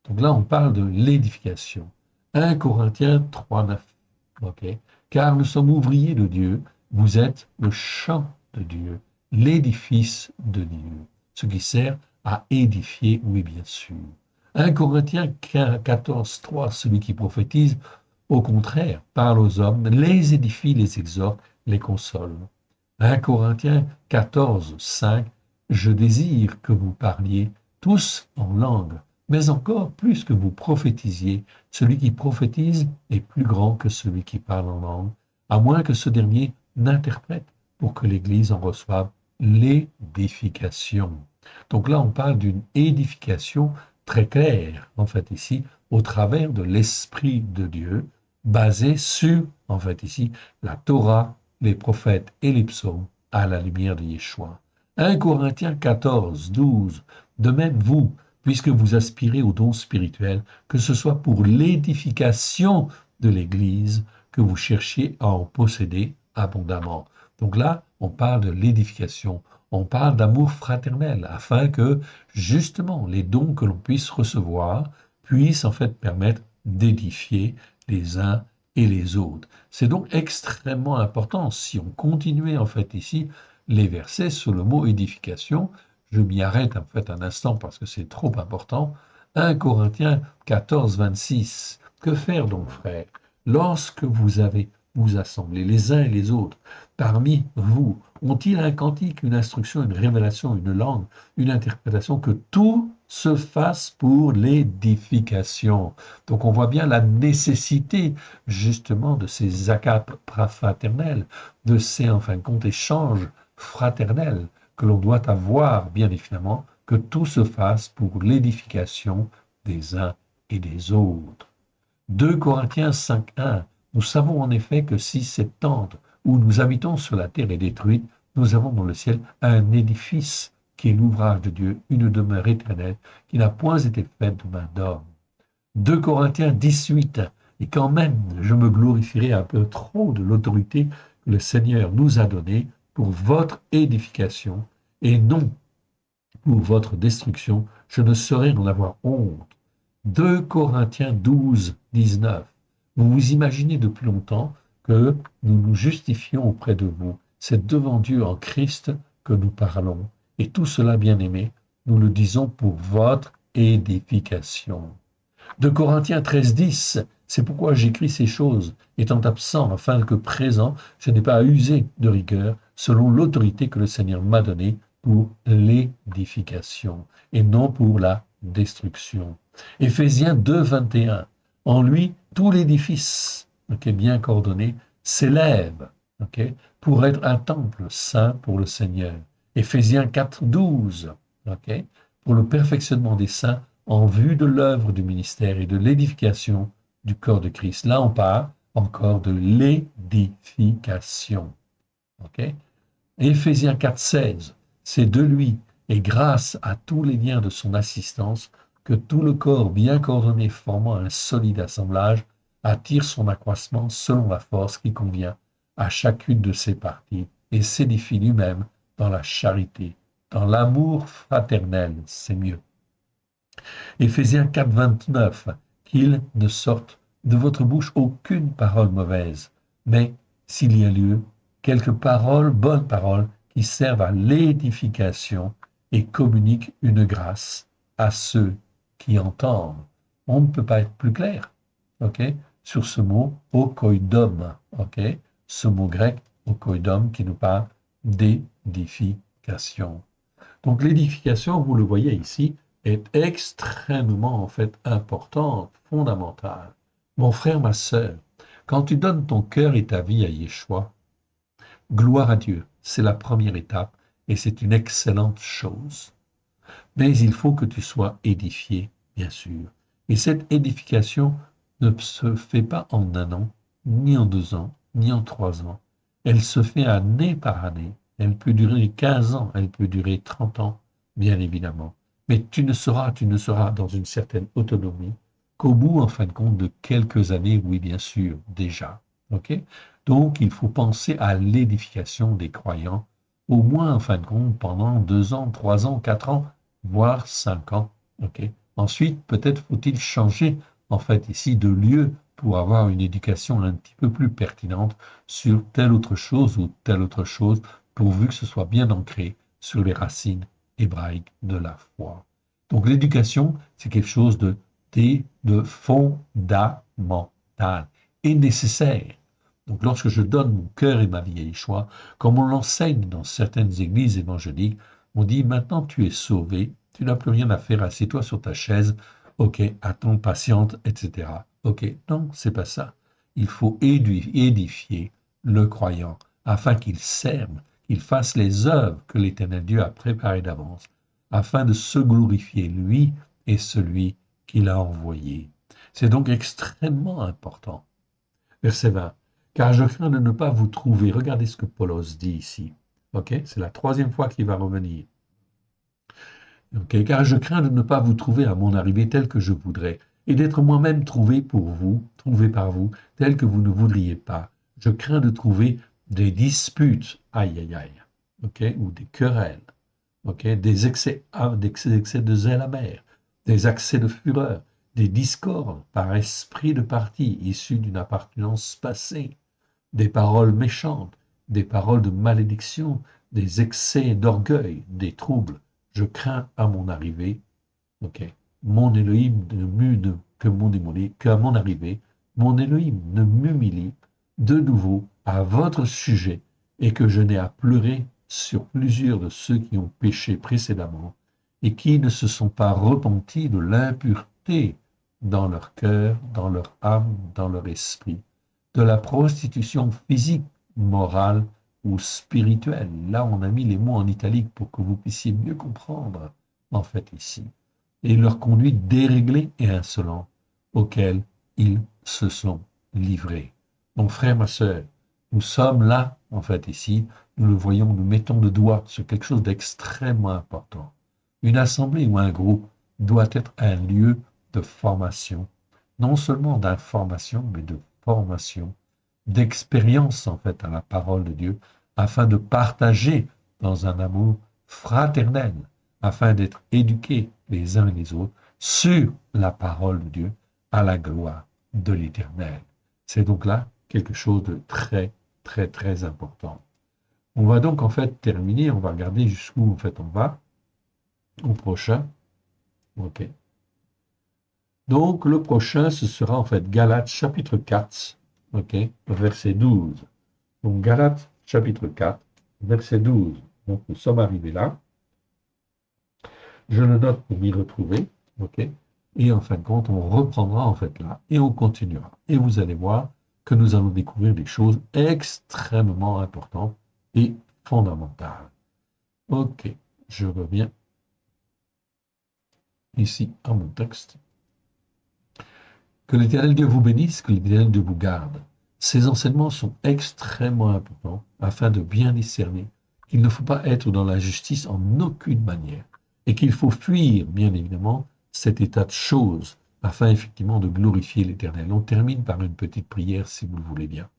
Donc là, on parle de l'édification. 1 Corinthiens 3, 9. Car nous sommes ouvriers de Dieu, vous êtes le champ de Dieu, l'édifice de Dieu, ce qui sert à édifier, oui, bien sûr. 1 Corinthiens 14, 3, celui qui prophétise, au contraire, parle aux hommes, les édifie, les exhorte, les console. 1 Corinthiens 14, 5, je désire que vous parliez tous en langue, mais encore plus que vous prophétisiez. Celui qui prophétise est plus grand que celui qui parle en langue, à moins que ce dernier n'interprète pour que l'Église en reçoive l'édification. Donc là, on parle d'une édification très claire, en fait, ici, au travers de l'Esprit de Dieu, basée sur, en fait, ici, la Torah, les prophètes et les psaumes, à la lumière de Yeshua. 1 Corinthiens 14, 12. De même, vous, puisque vous aspirez aux dons spirituels, que ce soit pour l'édification de l'Église, que vous cherchiez à en posséder abondamment. Donc là, on parle de l'édification, on parle d'amour fraternel, afin que, justement, les dons que l'on puisse recevoir puissent en fait permettre d'édifier les uns et les autres. C'est donc extrêmement important. Si on continuait en fait ici les versets sur le mot édification, je m'y arrête en fait un instant parce que c'est trop important. 1 Corinthiens 14, 26. Que faire donc, frères, lorsque vous avez vous assemblés les uns et les autres parmi vous? Ont-ils un cantique, une instruction, une révélation, une langue, une interprétation? Que tout se fasse pour l'édification. Donc on voit bien la nécessité justement de ces acapes fraternels, de ces en fin de compte échanges fraternels que l'on doit avoir bien évidemment, que tout se fasse pour l'édification des uns et des autres. 2 Corinthiens 5.1. Nous savons en effet que si cette tente où nous habitons sur la terre est détruite, nous avons dans le ciel un édifice qui est l'ouvrage de Dieu, une demeure éternelle qui n'a point été faite de main d'homme. 2 Corinthiens 18. Et quand même, je me glorifierai un peu trop de l'autorité que le Seigneur nous a donnée pour votre édification et non pour votre destruction. Je ne saurais en avoir honte. 2 Corinthiens 12, 19. Vous vous imaginez depuis longtemps que que nous nous justifions auprès de vous. C'est devant Dieu en Christ que nous parlons. Et tout cela, bien-aimés, nous le disons pour votre édification. De Corinthiens 13, 10, c'est pourquoi j'écris ces choses, étant absent, afin que présent, je n'ai pas à user de rigueur, selon l'autorité que le Seigneur m'a donnée pour l'édification, et non pour la destruction. Éphésiens 2, 21, en lui, tout l'édifice, bien coordonné, s'élève, pour être un temple saint pour le Seigneur. Éphésiens 4, 12, pour le perfectionnement des saints, en vue de l'œuvre du ministère et de l'édification du corps de Christ. Là, on parle encore de l'édification. Éphésiens 4, 16, c'est de lui et grâce à tous les liens de son assistance que tout le corps bien coordonné formant un solide assemblage attire son accroissement selon la force qui convient à chacune de ses parties et s'édifie lui-même dans la charité, dans l'amour fraternel, c'est mieux. Éphésiens 4, 29, qu'il ne sorte de votre bouche aucune parole mauvaise, mais s'il y a lieu, quelques paroles, bonnes paroles, qui servent à l'édification et communiquent une grâce à ceux qui entendent. On ne peut pas être plus clair, sur ce mot okoidom, ce mot grec okoidom qui nous parle d'édification. Donc l'édification, vous le voyez ici, est extrêmement en fait importante, fondamentale. Mon frère, ma sœur, quand tu donnes ton cœur et ta vie à Yeshua, gloire à Dieu, c'est la première étape et c'est une excellente chose. Mais il faut que tu sois édifié, bien sûr. Et cette édification ne se fait pas en un an, ni en 2 ans, ni en 3 ans. Elle se fait année par année. Elle peut durer 15 ans, elle peut durer 30 ans, bien évidemment. Mais tu ne seras dans une certaine autonomie qu'au bout, en fin de compte, de quelques années, oui, bien sûr, déjà. Donc, il faut penser à l'édification des croyants, au moins, en fin de compte, pendant 2 ans, 3 ans, 4 ans, voire 5 ans. Ensuite, peut-être faut-il changer, en fait, ici, de lieu pour avoir une éducation un petit peu plus pertinente sur telle autre chose ou telle autre chose, pourvu que ce soit bien ancré sur les racines hébraïques de la foi. Donc l'éducation, c'est quelque chose de fondamental et nécessaire. Donc lorsque je donne mon cœur et ma vie à Yeshua, comme on l'enseigne dans certaines églises évangéliques, on dit maintenant tu es sauvé, tu n'as plus rien à faire, assieds-toi sur ta chaise, attends, patiente, etc. Non, c'est pas ça. Il faut édifier le croyant afin qu'il serve, qu'il fasse les œuvres que l'Éternel Dieu a préparées d'avance, afin de se glorifier lui et celui qu'il a envoyé. C'est donc extrêmement important. Verset 20. Car je crains de ne pas vous trouver. Regardez ce que Paulos dit ici. C'est la 3e fois qu'il va revenir. Car je crains de ne pas vous trouver à mon arrivée tel que je voudrais, et d'être moi-même trouvé par vous, tel que vous ne voudriez pas. Je crains de trouver des disputes, ou des querelles, des excès de zèle amer, des accès de fureur, des discordes par esprit de parti issus d'une appartenance passée, des paroles méchantes, des paroles de malédiction, des excès d'orgueil, des troubles. Je crains à mon arrivée, mon Elohim qu'à mon arrivée, mon Elohim ne m'humilie de nouveau à votre sujet et que je n'ai à pleurer sur plusieurs de ceux qui ont péché précédemment et qui ne se sont pas repentis de l'impureté dans leur cœur, dans leur âme, dans leur esprit, de la prostitution physique, morale ou spirituelle. Là, on a mis les mots en italique pour que vous puissiez mieux comprendre, en fait, ici. Et leur conduite déréglée et insolente, auquel ils se sont livrés. Mon frère, ma sœur, nous sommes là, en fait, ici, nous le voyons, nous mettons le doigt sur quelque chose d'extrêmement important. Une assemblée ou un groupe doit être un lieu de formation, non seulement d'information, mais de formation, d'expérience, en fait, à la parole de Dieu, afin de partager dans un amour fraternel, afin d'être éduqués les uns et les autres sur la parole de Dieu, à la gloire de l'Éternel. C'est donc là quelque chose de très, très, très important. On va donc en fait terminer, on va regarder jusqu'où en fait on va, au prochain. Ok. Donc le prochain, ce sera en fait Galates chapitre 4, ok, verset 12. Donc Galates chapitre 4, verset 12. Donc nous sommes arrivés là. Je le note pour m'y retrouver, ok. Et en fin de compte, on reprendra en fait là et on continuera. Et vous allez voir que nous allons découvrir des choses extrêmement importantes et fondamentales. Ok, je reviens ici à mon texte. Que l'Éternel Dieu vous bénisse, que l'Éternel Dieu vous garde. Ces enseignements sont extrêmement importants afin de bien discerner qu'il ne faut pas être dans la justice en aucune manière et qu'il faut fuir, bien évidemment, cet état de choses afin effectivement de glorifier l'Éternel. On termine par une petite prière si vous le voulez bien.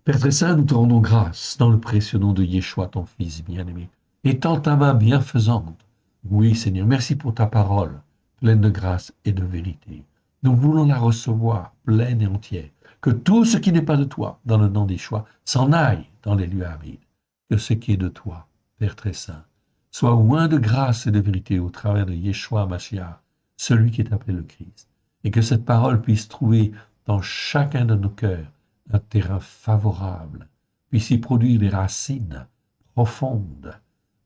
Père très saint, nous te rendons grâce dans le précieux nom de Yeshua, ton Fils bien-aimé, étends ta main bienfaisante. Oui, Seigneur, merci pour ta parole, pleine de grâce et de vérité. Nous voulons la recevoir pleine et entière. Que tout ce qui n'est pas de toi, dans le nom d'Yeshua, s'en aille dans les lieux arides. Que ce qui est de toi, Père très saint, soit loin de grâce et de vérité au travers de Yeshua Mashiach, celui qui est appelé le Christ. Et que cette parole puisse trouver dans chacun de nos cœurs un terrain favorable, puisse y produire des racines profondes,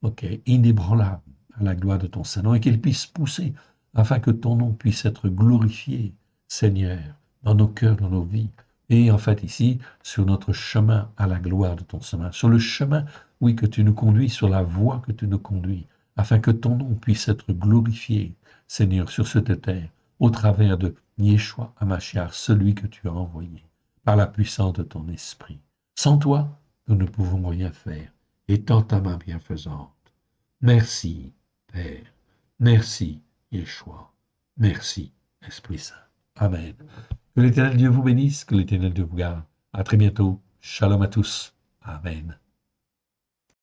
ok, inébranlables à la gloire de ton Saint-Nom, et qu'elle puisse pousser afin que ton nom puisse être glorifié, Seigneur, dans nos cœurs, dans nos vies, et en fait ici, sur notre chemin à la gloire de ton Saint-Nom, sur le chemin, oui, que tu nous conduis, sur la voie que tu nous conduis, afin que ton nom puisse être glorifié, Seigneur, sur cette terre, au travers de Yeshua Hamashiach, celui que tu as envoyé par la puissance de ton esprit. Sans toi, nous ne pouvons rien faire. Étends ta main bienfaisante. Merci, Père. Merci, Yeshua. Merci, Esprit Saint. Amen. Que l'Éternel Dieu vous bénisse, que l'Éternel Dieu vous garde. À très bientôt. Shalom à tous. Amen.